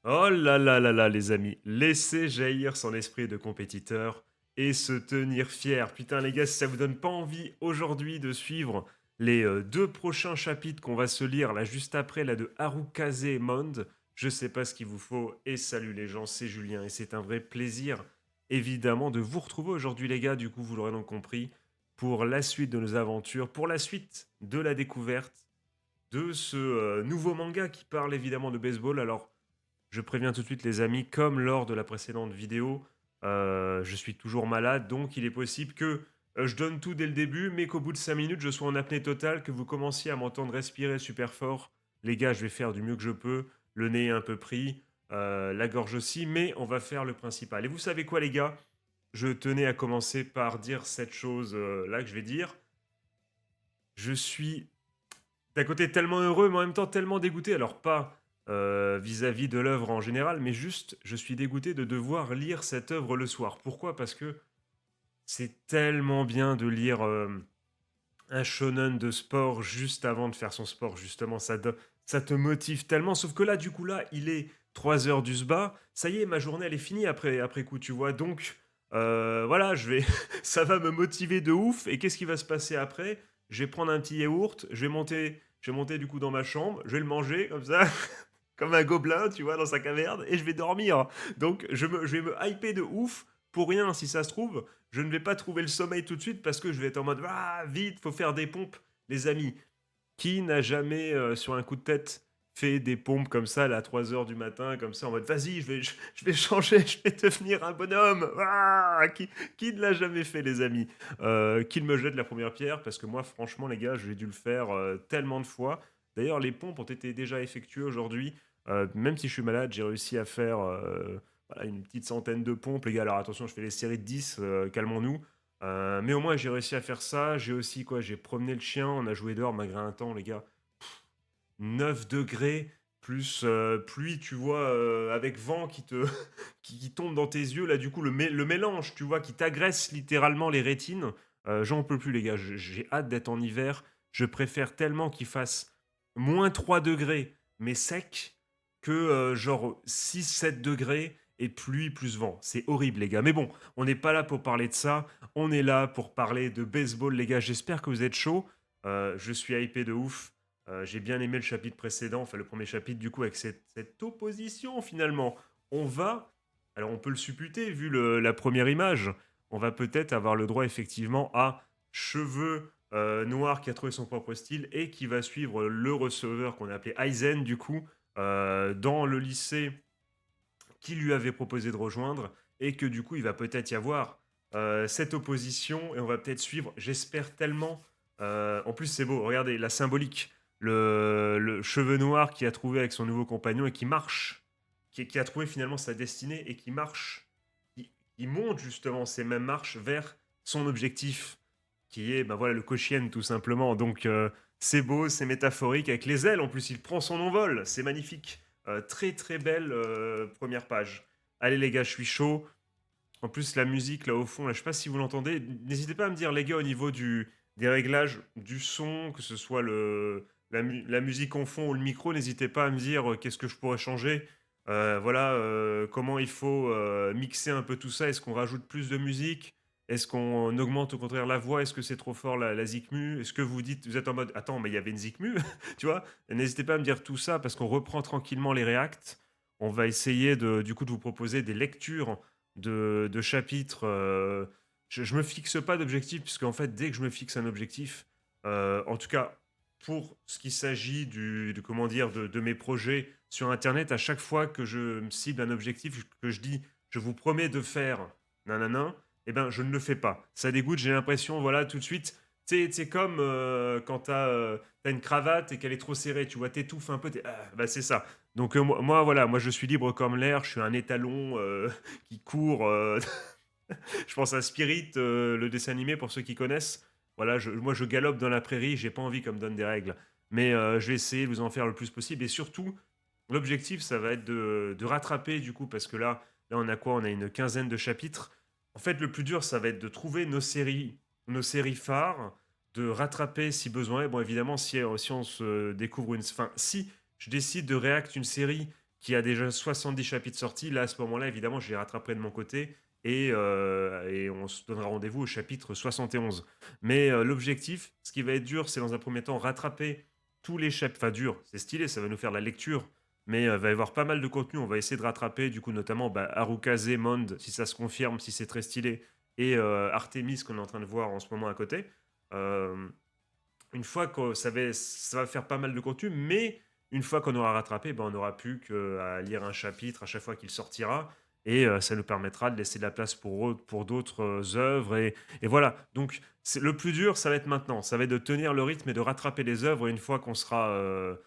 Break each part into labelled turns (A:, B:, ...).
A: Oh là là là là, les amis, laissez jaillir son esprit de compétiteur et se tenir fier. Putain, les gars, si ça vous donne pas envie aujourd'hui de suivre les 2 prochains chapitres qu'on va se lire là juste après, là de Harukaze Monde, je sais pas ce qu'il vous faut. Et salut les gens, c'est Julien et c'est un vrai plaisir évidemment de vous retrouver aujourd'hui les gars, du coup vous l'aurez donc compris, pour la suite de nos aventures, pour la suite de la découverte de ce nouveau manga qui parle évidemment de baseball. Alors je préviens tout de suite les amis, comme lors de la précédente vidéo, je suis toujours malade, donc il est possible que je donne tout dès le début, mais qu'au bout de 5 minutes, je sois en apnée totale, que vous commenciez à m'entendre respirer super fort. Les gars, je vais faire du mieux que je peux, le nez est un peu pris, la gorge aussi, mais on va faire le principal. Et vous savez quoi les gars? Je tenais à commencer par dire cette chose là que je vais dire. Je suis d'un côté tellement heureux, mais en même temps tellement dégoûté. Alors pas vis-à-vis de l'œuvre en général, mais juste, je suis dégoûté de devoir lire cette œuvre le soir. Pourquoi? Parce que c'est tellement bien de lire un shonen de sport juste avant de faire son sport, justement. Ça te motive tellement. Sauf que là, du coup, là, il est 3 heures du sba. Ça y est, ma journée, elle est finie après coup, tu vois. Donc, voilà, ça va me motiver de ouf. Et qu'est-ce qui va se passer après? Je vais prendre un petit yaourt, je vais monter du coup dans ma chambre, je vais le manger comme ça, comme un gobelin, tu vois, dans sa caverne, et je vais dormir. Donc, je vais me hyper de ouf pour rien, si ça se trouve. Je ne vais pas trouver le sommeil tout de suite parce que je vais être en mode ah, vite, faut faire des pompes. Les amis, qui n'a jamais, sur un coup de tête, fait des pompes comme ça là, à 3 heures du matin, comme ça, en mode vas-y, je vais changer, je vais devenir un bonhomme. Ah, qui ne l'a jamais fait, les amis? Qu'il me jette la première pierre, parce que moi, franchement, les gars, j'ai dû le faire tellement de fois. D'ailleurs, les pompes ont été déjà effectuées aujourd'hui. Même si je suis malade, j'ai réussi à faire voilà, une petite centaine de pompes. Les gars, alors attention, je fais les séries de 10, calmons-nous. Mais au moins, j'ai réussi à faire ça. J'ai aussi, quoi, j'ai promené le chien, on a joué dehors malgré un temps, les gars. 9 degrés, plus pluie, tu vois, avec vent qui tombe dans tes yeux. Là, du coup, le mélange, tu vois, qui t'agresse littéralement les rétines. J'en peux plus, les gars. J'ai hâte d'être en hiver. Je préfère tellement qu'il fasse moins 3 degrés, mais sec, que genre 6 7 degrés et pluie plus vent. C'est horrible, les gars. Mais bon, on n'est pas là pour parler de ça. On est là pour parler de baseball, les gars. J'espère que vous êtes chauds. Je suis hypé de ouf. J'ai bien aimé le chapitre précédent, enfin le premier chapitre, du coup, avec cette opposition finalement. On va, alors on peut le supputer vu la première image, on va peut-être avoir le droit effectivement à cheveux noirs qui a trouvé son propre style et qui va suivre le receveur qu'on a appelé Aizen, du coup, dans le lycée qui lui avait proposé de rejoindre et que du coup il va peut-être y avoir cette opposition et on va peut-être suivre, j'espère tellement. En plus c'est beau, regardez la symbolique, le cheveu noir qui a trouvé avec son nouveau compagnon et qui marche, qui a trouvé finalement sa destinée et qui marche, qui monte justement ces mêmes marches vers son objectif qui est ben voilà, le Koshien tout simplement. Donc c'est beau, c'est métaphorique avec les ailes en plus il prend son envol, c'est magnifique. Très très belle première page. Allez les gars, je suis chaud. En plus la musique là au fond, là, je sais pas si vous l'entendez. N'hésitez pas à me dire les gars au niveau des réglages du son, que ce soit la musique en fond ou le micro, n'hésitez pas à me dire qu'est-ce que je pourrais changer. Voilà, comment il faut mixer un peu tout ça. Est-ce qu'on rajoute plus de musique? Est-ce qu'on augmente au contraire la voix? Est-ce que c'est trop fort la zikmu? Est-ce que vous dites, vous êtes en mode, attends, mais il y avait une zikmu? Tu vois? N'hésitez pas à me dire tout ça parce qu'on reprend tranquillement les reacts. On va essayer du coup de vous proposer des lectures de chapitres. Je me fixe pas d'objectif puisque en fait dès que je me fixe un objectif, en tout cas pour ce qui s'agit comment dire de mes projets sur internet, à chaque fois que je me cible un objectif, que je dis je vous promets de faire nanana, eh ben je ne le fais pas. Ça dégoûte, j'ai l'impression voilà tout de suite. C'est comme quand t'as une cravate et qu'elle est trop serrée, tu vois, t'étouffes un peu, bah c'est ça. Donc moi, voilà, moi je suis libre comme l'air, je suis un étalon qui court. Je pense à Spirit, le dessin animé pour ceux qui connaissent. Voilà, moi je galope dans la prairie, j'ai pas envie qu'on me donne des règles. Mais je vais essayer de vous en faire le plus possible. Et surtout, l'objectif, ça va être de rattraper du coup, parce que là on a quoi? On a une quinzaine de chapitres. En fait, le plus dur, ça va être de trouver nos séries phares, de rattraper si besoin. Et bon, évidemment, si on se découvre une. Enfin, si je décide de réact une série qui a déjà 70 chapitres sortis. Là, à ce moment-là, évidemment, je les rattraperai de mon côté et on se donnera rendez-vous au chapitre 71. Mais l'objectif, ce qui va être dur, c'est dans un premier temps rattraper tous les chapitres. Enfin, dur, c'est stylé, ça va nous faire de la lecture, mais il va y avoir pas mal de contenu. On va essayer de rattraper, du coup, notamment Harukaze, Monde, si ça se confirme, si c'est très stylé, et Artemis qu'on est en train de voir en ce moment à côté. Euh, une fois que ça va faire pas mal de contenu, mais une fois qu'on aura rattrapé, ben, on n'aura plus qu'à lire un chapitre à chaque fois qu'il sortira. Et ça nous permettra de laisser de la place pour d'autres œuvres. Et voilà. Donc, le plus dur, ça va être maintenant. Ça va être de tenir le rythme et de rattraper les œuvres une fois qu'on sera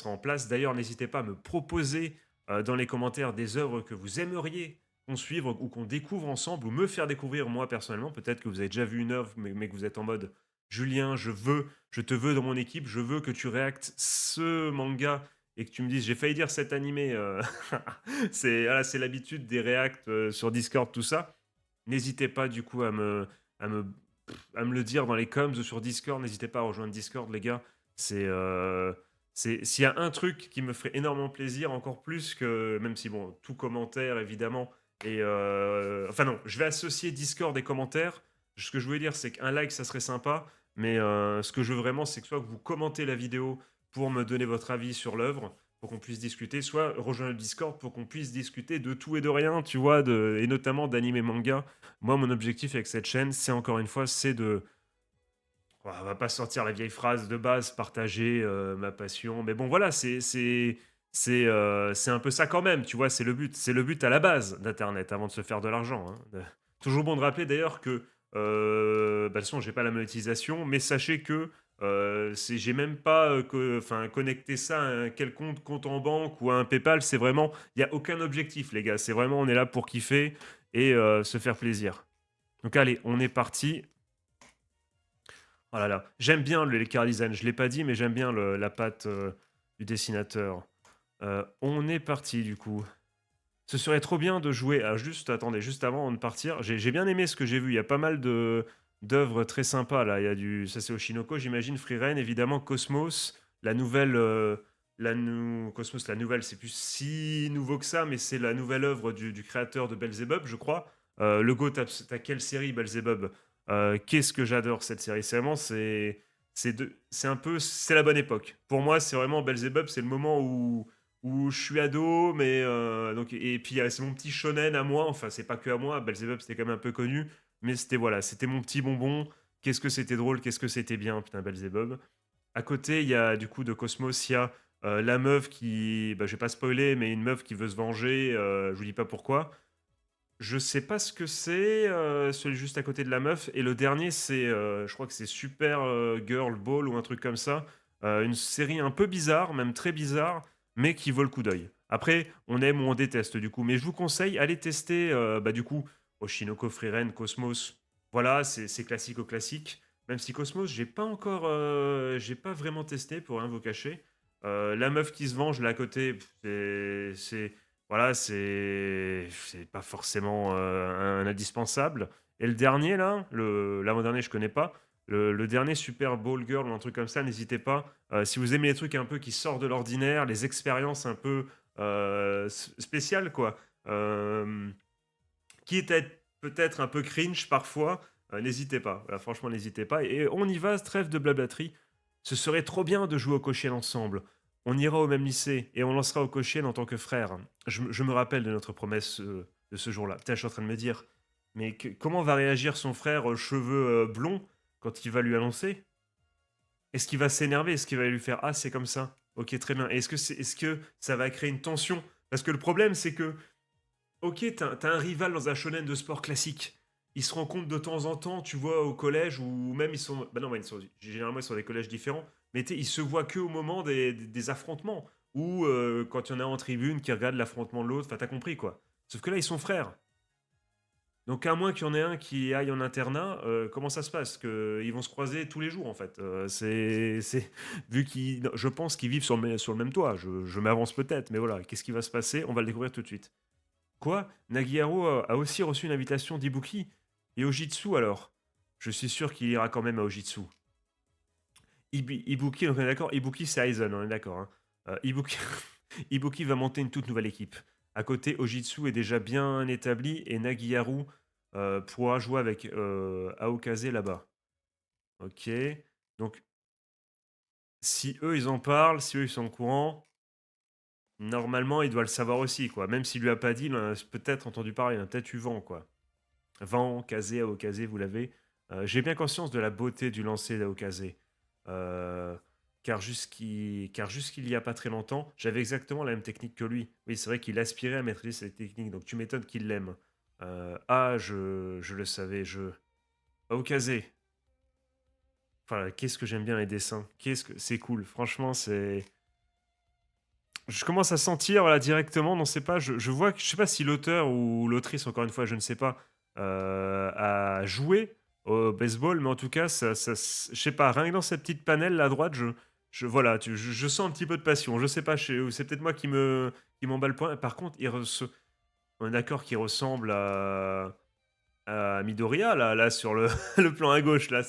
A: en place. D'ailleurs, n'hésitez pas à me proposer dans les commentaires des œuvres que vous aimeriez qu'on suive ou qu'on découvre ensemble ou me faire découvrir moi personnellement. Peut-être que vous avez déjà vu une œuvre, mais que vous êtes en mode Julien, je te veux dans mon équipe, je veux que tu réactes ce manga et que tu me dises, j'ai failli dire cet animé, voilà, c'est l'habitude des reacts sur Discord, tout ça. N'hésitez pas du coup à me, à me le dire dans les coms ou sur Discord, n'hésitez pas à rejoindre Discord, les gars. C'est, s'il y a un truc qui me ferait énormément plaisir, encore plus que, même si bon, tout commentaire évidemment, enfin non, je vais associer Discord et commentaires. Ce que je voulais dire, c'est qu'un like, ça serait sympa, mais ce que je veux vraiment, c'est que soit que vous commentez la vidéo pour me donner votre avis sur l'œuvre, pour qu'on puisse discuter, soit rejoindre le Discord pour qu'on puisse discuter de tout et de rien, tu vois, et notamment d'anime et manga. Moi, mon objectif avec cette chaîne, c'est encore une fois, c'est de... On va pas sortir la vieille phrase de base, partager ma passion, mais bon, voilà, c'est un peu ça quand même, tu vois, c'est le but. C'est le but à la base d'Internet, avant de se faire de l'argent, hein. Toujours bon de rappeler d'ailleurs que, de toute façon, j'ai pas la monétisation, mais sachez que j'ai même pas enfin, connecté ça à un quelconque compte en banque ou à un PayPal. C'est vraiment, il n'y a aucun objectif, les gars. C'est vraiment, on est là pour kiffer et se faire plaisir. Donc allez, on est parti. Oh là là, j'aime bien le car design. Je l'ai pas dit, mais j'aime bien la patte du dessinateur. On est parti du coup. Ce serait trop bien de jouer. Ah, juste, attendez, juste avant de partir, j'ai bien aimé ce que j'ai vu. Il y a pas mal d'œuvres très sympas là. Il y a ça c'est Oshinoko, j'imagine. Freeren, évidemment, Cosmos, la nouvelle. Cosmos, la nouvelle, c'est plus si nouveau que ça, mais c'est la nouvelle œuvre du créateur de Belzebub, je crois. Le Go, t'as quelle série Belzebub? Qu'est-ce que j'adore cette série. C'est vraiment, c'est un peu, c'est la bonne époque. Pour moi, c'est vraiment Belzebub, c'est le moment où je suis ado, mais donc et puis c'est mon petit shonen à moi. Enfin, c'est pas que à moi. Belzebub, c'était quand même un peu connu, mais c'était voilà, c'était mon petit bonbon. Qu'est-ce que c'était drôle, qu'est-ce que c'était bien, putain, Belzebub. À côté, il y a du coup de Cosmos, il y a la meuf qui, bah, je vais pas spoiler, mais une meuf qui veut se venger. Je vous dis pas pourquoi. Je sais pas ce que c'est, celui juste à côté de la meuf. Et le dernier, je crois que c'est Super Girl Ball ou un truc comme ça. Une série un peu bizarre, même très bizarre, mais qui vaut le coup d'œil. Après, on aime ou on déteste du coup. Mais je vous conseille, allez tester bah, du coup Oshinoko, Frieren, Cosmos. Voilà, c'est classique au classique. Même si Cosmos, j'ai pas vraiment testé pour rien vous cacher. La meuf qui se venge là à côté, voilà, c'est pas forcément un indispensable. Et le dernier, là, l'avant-dernier, je connais pas. Le dernier Super Bowl Girl ou un truc comme ça, n'hésitez pas. Si vous aimez les trucs un peu qui sortent de l'ordinaire, les expériences un peu spéciales, quoi. Euh, Quitte à être peut-être un peu cringe parfois, n'hésitez pas. Voilà, franchement, n'hésitez pas. Et on y va, trêve de blablaterie. Ce serait trop bien de jouer au Cochet ensemble. On ira au même lycée et on lancera au Cochet en tant que frère. Je me rappelle de notre promesse de ce jour-là. Putain, je suis en train de me dire, mais comment va réagir son frère aux cheveux blonds quand il va lui annoncer? Est-ce qu'il va s'énerver? Est-ce qu'il va lui faire ah, c'est comme ça? Ok, très bien. Est-ce que ça va créer une tension? Parce que le problème, c'est que ok, t'as un rival dans un shonen de sport classique. Ils se rencontrent de temps en temps, tu vois, au collège, ou même ils sont. Bah non, mais généralement ils sont des collèges différents, mais ils se voient que au moment des affrontements. Ou quand il y en a un en tribune qui regarde l'affrontement de l'autre, enfin t'as compris quoi. Sauf que là, ils sont frères. Donc à moins qu'il y en ait un qui aille en internat, comment ça se passe que ils vont se croiser tous les jours en fait. Vu qu'ils, non, je pense qu'ils vivent sur le même toit. Je m'avance peut-être, mais voilà, qu'est-ce qui va se passer? On va le découvrir tout de suite. Quoi? Nagiharo a aussi reçu une invitation d'Ibuki? Et Ojitsu alors? Je suis sûr qu'il ira quand même à Ojitsu. Ibuki, on est d'accord? Ibuki c'est Aizen, on est d'accord, hein. Ibuki, Ibuki va monter une toute nouvelle équipe. À côté, Ojitsu est déjà bien établi et Nagiharu pourra jouer avec Aokaze là-bas. Ok. Donc, si eux, ils en parlent, si eux, ils sont au courant, normalement, il doit le savoir aussi, quoi. Même s'il lui a pas dit, il en a peut-être entendu parler, il en a peut-être eu vent, quoi. Vent, Kaze, Aokaze, vous l'avez. J'ai bien conscience de la beauté du lancer d'Aokaze. Euh, car jusqu'il y a pas très longtemps, j'avais exactement la même technique que lui. Oui, c'est vrai qu'il aspirait à maîtriser cette technique, donc tu m'étonnes qu'il l'aime. Je le savais, Aokaze. Enfin, qu'est-ce que j'aime bien les dessins. C'est cool. Franchement, c'est. Je commence à sentir voilà, directement, non, c'est pas. Je vois que je sais pas si l'auteur ou l'autrice, encore une fois, je ne sais pas, a joué au baseball, mais en tout cas, je sais pas, rien que dans cette petite panel là à droite, voilà, je sens un petit peu de passion. Je sais pas, c'est peut-être moi qui m'emballe le point. Par contre, un accord qui ressemble à Midoriya là sur le, le plan à gauche là,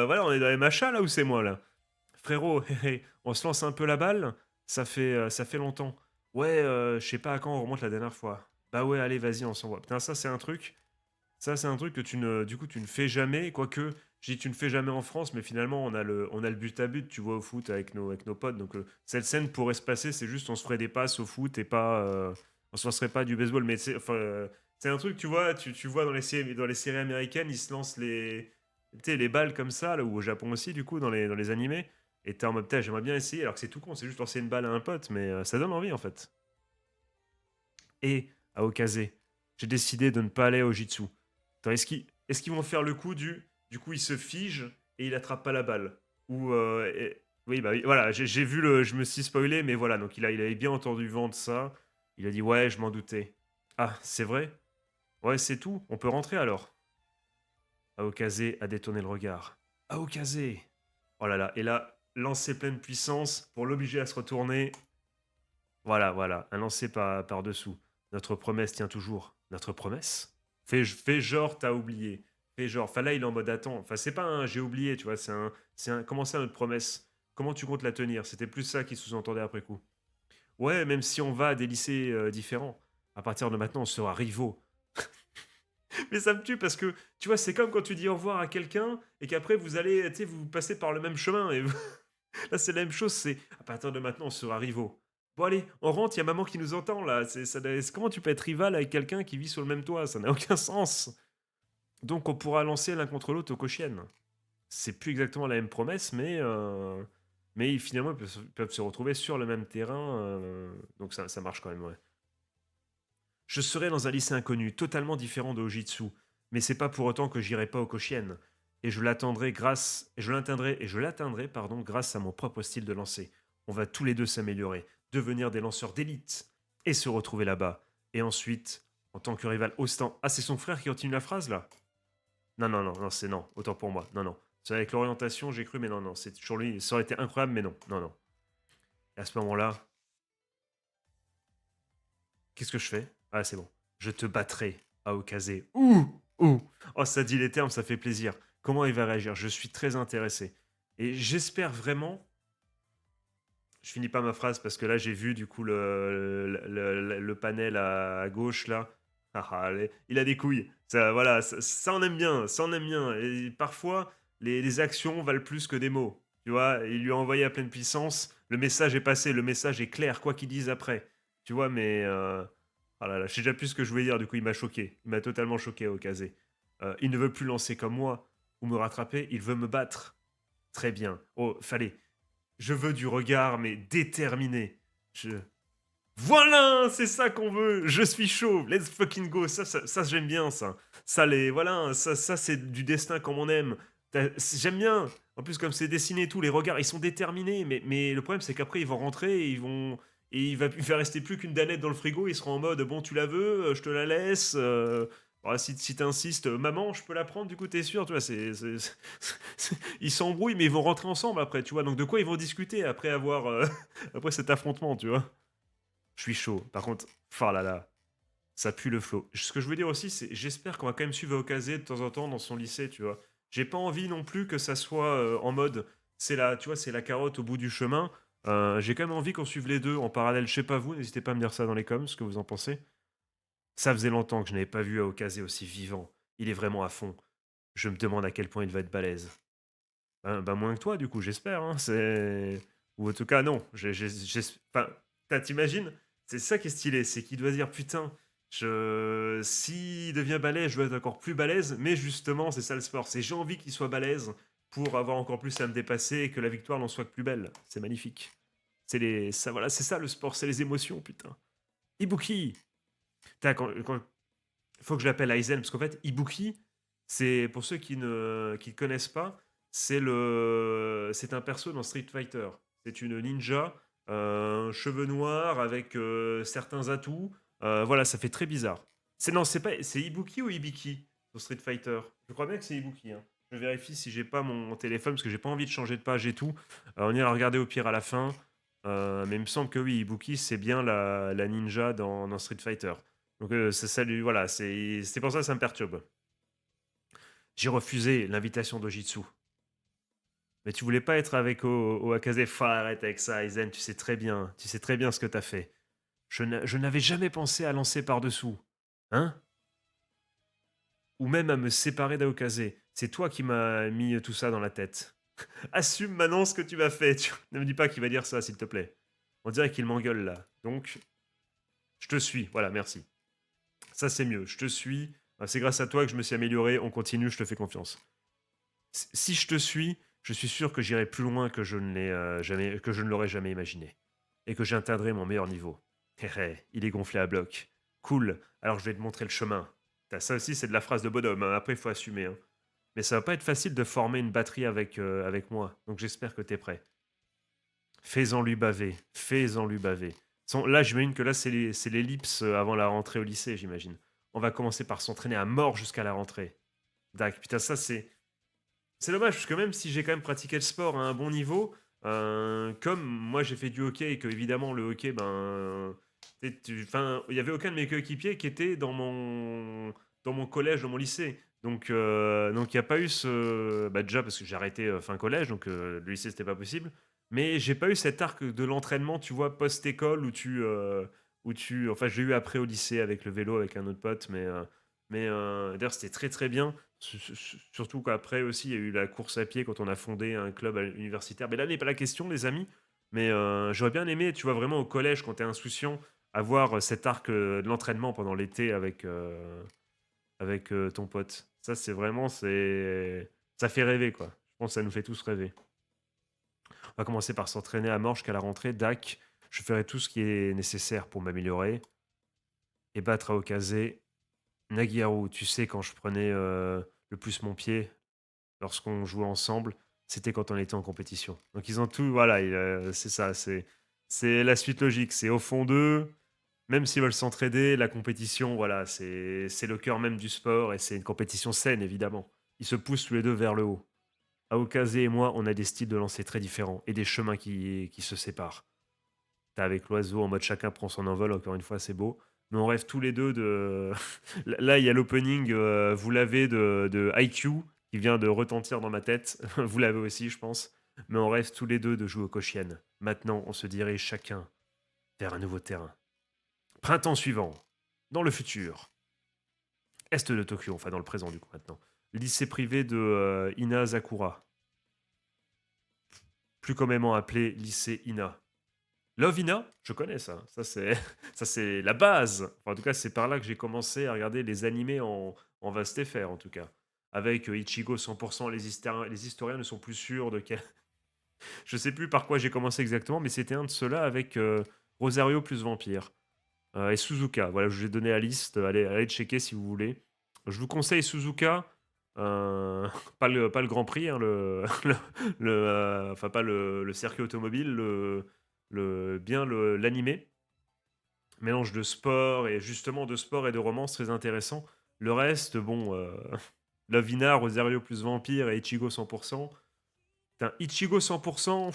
A: voilà, on est dans les machas là ou c'est moi là? Frérot, on se lance un peu la balle, ça fait longtemps. Ouais, je sais pas à quand on remonte la dernière fois. Bah ouais, allez, vas-y, on s'envoie. Putain, ça c'est un truc que du coup, tu ne fais jamais, quoique, je dis tu ne fais jamais en France, mais finalement, on a le but à but, tu vois, au foot avec nos potes. Donc, cette scène pourrait se passer, c'est juste on se ferait des passes au foot et pas, on se lancerait pas du baseball. Mais c'est un truc, tu vois, tu vois dans les séries américaines, ils se lancent tu sais, les balles comme ça, là, ou au Japon aussi, du coup, dans les animés. Et t'es en mode, putain, j'aimerais bien essayer, alors que c'est tout con, c'est juste lancer une balle à un pote, mais ça donne envie en fait. Et à Okaze, j'ai décidé de ne pas aller au Jitsu. Attends, est-ce qu'ils vont faire le coup du coup il se fige et il attrape pas la balle? Ou oui bah oui, voilà, j'ai vu je me suis spoilé, mais voilà, donc il avait bien entendu vent de ça. Il a dit ouais, je m'en doutais. Ah, c'est vrai? Ouais, c'est tout. On peut rentrer alors. Aokaze a détourné le regard. Aokaze! Oh là là, et là, lancer pleine puissance pour l'obliger à se retourner. Voilà, voilà, un lancer par-dessous. Notre promesse tient toujours. Notre promesse? Fais genre, t'as oublié. Fais genre. Enfin là, il est en mode attends. Enfin, c'est pas un j'ai oublié, tu vois, comment ça notre promesse? Comment tu comptes la tenir? C'était plus ça qui sous-entendait après coup. Ouais, même si on va à des lycées différents, à partir de maintenant, on sera rivaux. Mais ça me tue parce que, tu vois, c'est comme quand tu dis au revoir à quelqu'un et qu'après vous allez, tu sais, vous passez par le même chemin et là, c'est la même chose, c'est à partir de maintenant, on sera rivaux. Bon, allez, on rentre, il y a maman qui nous entend là. Comment tu peux être rival avec quelqu'un qui vit sur le même toit? Ça n'a aucun sens. Donc, on pourra lancer l'un contre l'autre au Koshien. C'est plus exactement la même promesse, mais finalement, peuvent se retrouver sur le même terrain. Donc, ça marche quand même, ouais. Je serai dans un lycée inconnu, totalement différent de Ojitsu, mais c'est pas pour autant que j'irai pas au Koshien. Et je l'atteindrai, pardon, grâce à mon propre style de lancer. On va tous les deux s'améliorer, devenir des lanceurs d'élite, et se retrouver là-bas. Et ensuite, en tant que rival Ostan. Ah, c'est son frère qui continue la phrase là? Non, non, non, non, c'est non, autant pour moi. Non, non. C'est avec l'orientation, j'ai cru, mais non, non, c'est toujours lui. Ça aurait été incroyable, mais non, non, non. Et à ce moment-là, qu'est-ce que je fais? Ah, c'est bon. Je te battrai, Aokaze. Ouh! Ouh! Oh, ça dit les termes, ça fait plaisir. Comment il va réagir? Je suis très intéressé. Et j'espère vraiment. Je finis pas ma phrase parce que là, j'ai vu du coup le panel à gauche là. Ah, ah, il a des couilles. Ça, voilà, ça, on aime bien. Ça, on aime bien. Et parfois, les actions valent plus que des mots. Tu vois, il lui a envoyé à pleine puissance. Le message est passé. Le message est clair, quoi qu'il dise après. Tu vois, mais. Ah là là, je sais déjà plus ce que je voulais dire. Du coup, il m'a choqué. Il m'a totalement choqué au casé. Il ne veut plus lancer comme moi ou me rattraper. Il veut me battre. Très bien. Oh, fallait. Je veux du regard, mais déterminé. Je... Voilà, c'est ça qu'on veut. Je suis chaud. Let's fucking go. Ça j'aime bien ça. Voilà, ça c'est du destin comme on aime. J'aime bien. En plus, comme c'est dessiné et tout, les regards, ils sont déterminés. Mais le problème, c'est qu'après, ils vont rentrer et il va rester plus qu'une danette dans le frigo. Ils seront en mode, bon, tu la veux, je te la laisse. Voilà, si t'insistes, maman, je peux la prendre, du coup, t'es sûr, tu vois, ils s'embrouillent, mais ils vont rentrer ensemble après, tu vois. Donc, de quoi ils vont discuter après avoir, après cet affrontement, tu vois. Je suis chaud. Par contre, oh là là, ça pue le flot. Ce que je veux dire aussi, c'est j'espère qu'on va quand même suivre Okaze de temps en temps dans son lycée, tu vois. J'ai pas envie non plus que ça soit en mode, tu vois, c'est la carotte au bout du chemin. J'ai quand même envie qu'on suive les 2 en parallèle. Je sais pas vous, n'hésitez pas à me dire ça dans les coms, ce que vous en pensez. Ça faisait longtemps que je n'avais pas vu Aokase aussi vivant. Il est vraiment à fond. Je me demande à quel point il va être balèze. Bah, moins que toi du coup, j'espère, hein, c'est ou en tout cas non, enfin, tu C'est ça qui est stylé, c'est qu'il doit se dire: «Putain, s'il devient balèze, je dois être encore plus balèze», mais justement, c'est ça le sport, c'est j'ai envie qu'il soit balèze pour avoir encore plus à me dépasser et que la victoire n'en soit que plus belle. C'est magnifique. C'est ça le sport, c'est les émotions, putain. Ibuki! Putain, quand faut que je l'appelle Aizen, parce qu'en fait, Ibuki, c'est pour ceux qui ne connaissent pas, c'est un perso dans Street Fighter. C'est une ninja, cheveux noirs avec certains atouts. Voilà, ça fait très bizarre. Non, c'est Ibuki ou Ibiki sur Street Fighter. Je crois bien que c'est Ibuki, hein. Je vérifie si j'ai pas mon téléphone parce que j'ai pas envie de changer de page et tout. On ira regarder au pire à la fin. Mais il me semble que oui, Ibuki c'est bien la ninja dans Street Fighter. Donc voilà, c'est pour ça que ça me perturbe. J'ai refusé l'invitation d'Ojitsu. Mais tu voulais pas être avec au Akaze. Arrête avec ça, Aizen, tu sais très bien ce que t'as fait. Je n'avais jamais pensé à lancer par-dessous. Hein? Ou même à me séparer d'Aokaze. C'est toi qui m'as mis tout ça dans la tête. Assume maintenant ce que tu m'as fait. Ne me dis pas qu'il va dire ça, s'il te plaît. On dirait qu'il m'engueule là. Donc, je te suis. Voilà, merci. Ça, c'est mieux. Je te suis. C'est grâce à toi que je me suis amélioré. On continue, je te fais confiance. Si je te suis, je suis sûr que j'irai plus loin que que je ne l'aurais jamais imaginé. Et que j'atteindrai mon meilleur niveau. Hé hé, il est gonflé à bloc. Cool, alors je vais te montrer le chemin. Ça aussi, c'est de la phrase de bonhomme, hein. Après, il faut assumer, hein. Mais ça va pas être facile de former une batterie avec moi. Donc j'espère que t'es prêt. Fais-en lui baver. Fais-en lui baver. Là, j'imagine que là, c'est l'ellipse avant la rentrée au lycée, j'imagine. On va commencer par s'entraîner à mort jusqu'à la rentrée. Dac, putain, ça, c'est dommage, parce que même si j'ai quand même pratiqué le sport à un bon niveau, comme moi j'ai fait du hockey et que évidemment le hockey, ben, enfin, il y avait aucun de mes coéquipiers qui était dans mon collège, dans mon lycée. Donc il n'y a pas eu bah, déjà parce que j'ai arrêté fin collège, donc le lycée c'était pas possible. Mais j'ai pas eu cet arc de l'entraînement, tu vois, post-école enfin, j'ai eu après au lycée avec le vélo avec un autre pote, d'ailleurs c'était très très bien. Surtout qu'après aussi, il y a eu la course à pied quand on a fondé un club universitaire. Mais là n'est pas la question, les amis. Mais j'aurais bien aimé, tu vois, vraiment au collège, quand t'es insouciant, avoir cet arc de l'entraînement pendant l'été avec ton pote. Ça, c'est vraiment, ça fait rêver, quoi. Je pense que ça nous fait tous rêver. On va commencer par s'entraîner à mort jusqu'à la rentrée. Dac, je ferai tout ce qui est nécessaire pour m'améliorer et battre à Okazé. Nagiharu, tu sais, quand je prenais le plus mon pied, lorsqu'on jouait ensemble, c'était quand on était en compétition. Donc ils ont tout, voilà, c'est ça, c'est la suite logique. C'est au fond d'eux, même s'ils veulent s'entraider, la compétition, voilà, c'est le cœur même du sport et c'est une compétition saine, évidemment. Ils se poussent tous les deux vers le haut. Aokaze et moi, on a des styles de lancer très différents et des chemins qui se séparent. T'as avec l'oiseau en mode chacun prend son envol, encore une fois, c'est beau. Mais on rêve tous les deux de. Là, il y a l'opening, vous l'avez de IQ qui vient de retentir dans ma tête. Vous l'avez aussi, je pense. Mais on rêve tous les deux de jouer au Koshien. Maintenant, on se dirige chacun vers un nouveau terrain. Printemps suivant, dans le futur, est de Tokyo, enfin dans le présent du coup maintenant. Lycée privé de Inazakura, plus communément appelé lycée Ina. Love Ina, je connais ça. Ça c'est la base. Enfin, en tout cas, c'est par là que j'ai commencé à regarder les animés en vaste FR, en tout cas. Avec Ichigo 100%, les historiens ne sont plus sûrs de quel. Je sais plus par quoi j'ai commencé exactement, mais c'était un de ceux-là avec Rosario plus Vampire. Et Suzuka. Voilà, je vous ai donné la liste. Allez checker si vous voulez. Je vous conseille Suzuka. Pas le Grand Prix, hein, enfin pas le circuit automobile, bien l'animé. Mélange de sport et justement de sport et de romance très intéressant. Le reste, bon, Lavina, Rosario plus Vampire et Ichigo 100%. Putain, Ichigo 100%,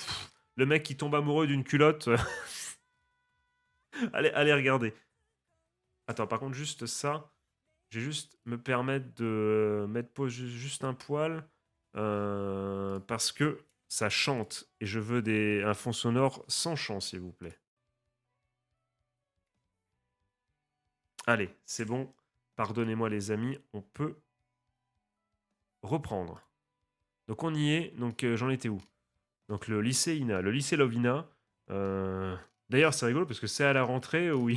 A: le mec qui tombe amoureux d'une culotte. Allez regarder. Attends, par contre, juste ça, je vais juste me permettre de mettre pause juste un poil. Parce que ça chante et je veux un fond sonore sans chant, s'il vous plaît. Allez, c'est bon. Pardonnez-moi les amis, on peut reprendre. Donc on y est, donc j'en étais où? Donc le lycée Ina, le lycée Lovina. euh, D'ailleurs c'est rigolo parce que c'est à la rentrée où,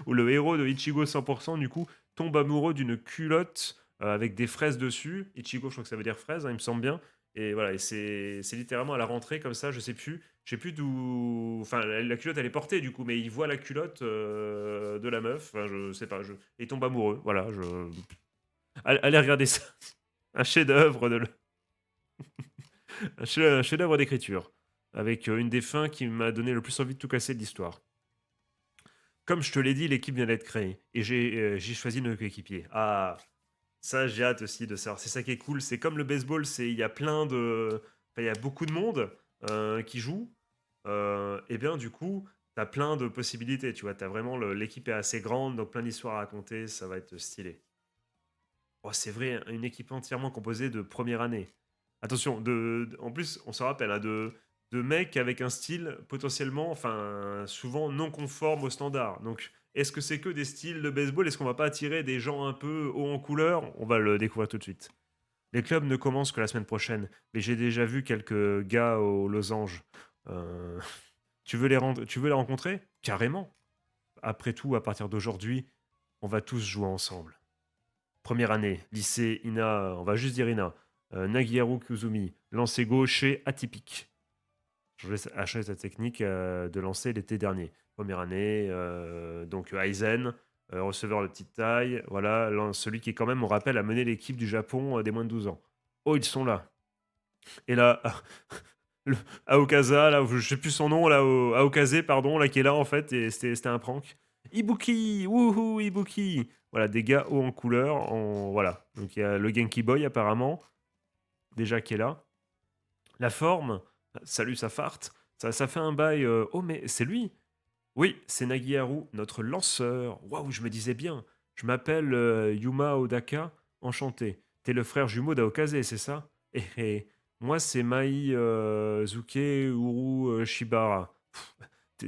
A: où le héros de Ichigo 100% du coup tombe amoureux d'une culotte avec des fraises dessus. Ichigo je crois que ça veut dire fraise, hein, il me semble bien. Et voilà, et c'est littéralement à la rentrée comme ça, je sais plus d'où. Enfin, la culotte elle est portée du coup, mais il voit la culotte de la meuf. Enfin, je sais pas, et il tombe amoureux. Voilà, allez regarder ça. Un chef-d'œuvre un chef-d'œuvre d'écriture avec une des fins qui m'a donné le plus envie de tout casser de l'histoire. Comme je te l'ai dit, l'équipe vient d'être créée et j'ai choisi nos coéquipiers. Ah, ça j'ai hâte aussi de savoir. C'est ça qui est cool. C'est comme le baseball, il y a plein de, enfin, il y a beaucoup de monde qui joue. Et bien du coup, t'as plein de possibilités. Tu vois, t'as vraiment l'équipe est assez grande, donc plein d'histoires à raconter. Ça va être stylé. Oh, c'est vrai, une équipe entièrement composée de première année. Attention, en plus, on se rappelle, hein, de mecs avec un style potentiellement, enfin, souvent non conforme aux standards. Donc, est-ce que c'est que des styles de baseball? Est-ce qu'on va pas attirer des gens un peu hauts en couleur? On va le découvrir tout de suite. Les clubs ne commencent que la semaine prochaine, mais j'ai déjà vu quelques gars aux losanges. Euh, tu veux les rencontrer? Carrément. Après tout, à partir d'aujourd'hui, on va tous jouer ensemble. Première année, lycée Ina, on va juste dire Ina. Nagiharu Kuzumi, lancer gaucher atypique. A changé sa technique de lancer l'été dernier. Première année, donc Aizen, receveur de petite taille. Voilà, celui qui, quand même, on rappelle, a mené l'équipe du Japon des moins de 12 ans. Oh, ils sont là. Et là, le Aokasa, là, je sais plus son nom, là, Aokase, pardon, là, qui est là, en fait, et c'était un prank. Ibuki, wouhou, Ibuki. Voilà, des gars hauts en couleur, voilà. Donc il y a le Genki Boy, apparemment, déjà qui est là. La forme, salut, ça farte. Ça fait un bail. Oh, mais c'est lui. Oui, c'est Nagiharu, notre lanceur. Waouh, je me disais bien. Je m'appelle Yuma Odaka, enchanté. T'es le frère jumeau d'Aokase, c'est ça? Et moi, c'est Mai Zuke Uru Shibara.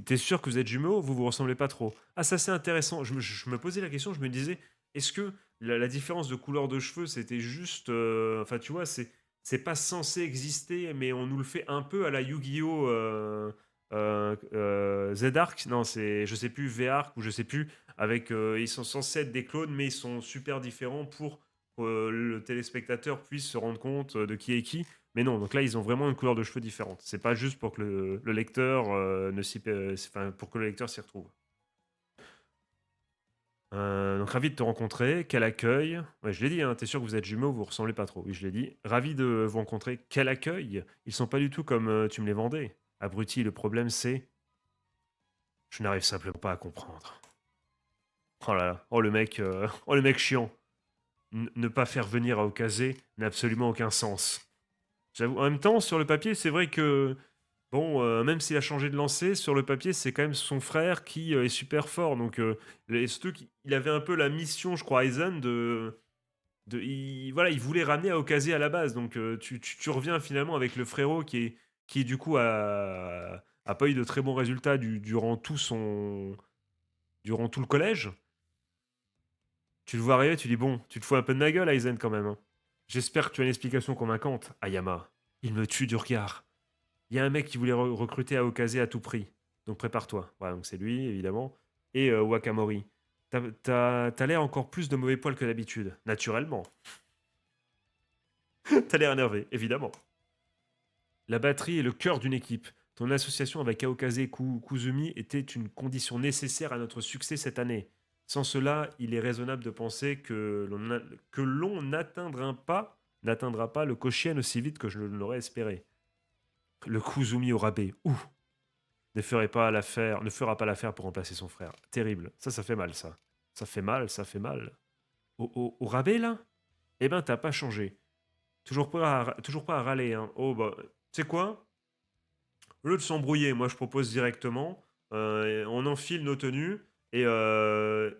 A: T'es sûr que vous êtes jumeaux? Vous vous ressemblez pas trop. Ah, ça c'est intéressant. Je me posais la question, je me disais, est-ce que la différence de couleur de cheveux, c'était juste. Enfin, tu vois, c'est pas censé exister, mais on nous le fait un peu à la Yu-Gi-Oh! Z-Arc, non, c'est, je sais plus, V-Arc ou je sais plus, avec, ils sont censés être des clones, mais ils sont super différents pour que le téléspectateur puisse se rendre compte de qui est qui. Mais non, donc là, ils ont vraiment une couleur de cheveux différente. C'est pas juste pour que le lecteur ne s'y, enfin, pour que le lecteur s'y retrouve. Donc ravi de te rencontrer, quel accueil. Ouais, je l'ai dit, hein, t'es sûr que vous êtes jumeaux, vous vous ressemblez pas trop. Oui, je l'ai dit. Ravi de vous rencontrer, quel accueil. Ils sont pas du tout comme tu me les vendais. Abruti, le problème c'est, je n'arrive simplement pas à comprendre. Oh là là, oh le mec chiant. Ne pas faire venir à Okazé n'a absolument aucun sens. J'avoue, en même temps, sur le papier, c'est vrai que bon, même s'il a changé de lancer, sur le papier, c'est quand même son frère qui est super fort. Donc, surtout qu'il avait un peu la mission, je crois, Aizen, voilà, il voulait ramener Aokase à la base. Donc, tu reviens finalement avec le frérot qui du coup, a pas eu de très bons résultats durant tout le collège. Tu le vois arriver, tu dis, bon, tu te fous un peu de ma gueule, Aizen, quand même, hein. J'espère que tu as une explication convaincante, Ayama. Il me tue du regard. Il y a un mec qui voulait recruter Aokase à tout prix. Donc prépare-toi. Voilà, donc c'est lui, évidemment. Et Wakamori. T'as l'air encore plus de mauvais poil que d'habitude. Naturellement. T'as l'air énervé, évidemment. La batterie est le cœur d'une équipe. Ton association avec Aokase Kuzumi était une condition nécessaire à notre succès cette année. Sans cela, il est raisonnable de penser que l'on n'atteindra pas le Koshien aussi vite que je l'aurais espéré. Le Kuzumi au rabais. Ouh, ne fera pas l'affaire pour remplacer son frère. Terrible. Ça fait mal, ça. Ça fait mal, ça fait mal. Au rabais, là? Eh ben, t'as pas changé. Toujours pas à râler, hein. Oh, bah, tu sais quoi? Au lieu de s'embrouiller, moi, je propose directement, on enfile nos tenues, et le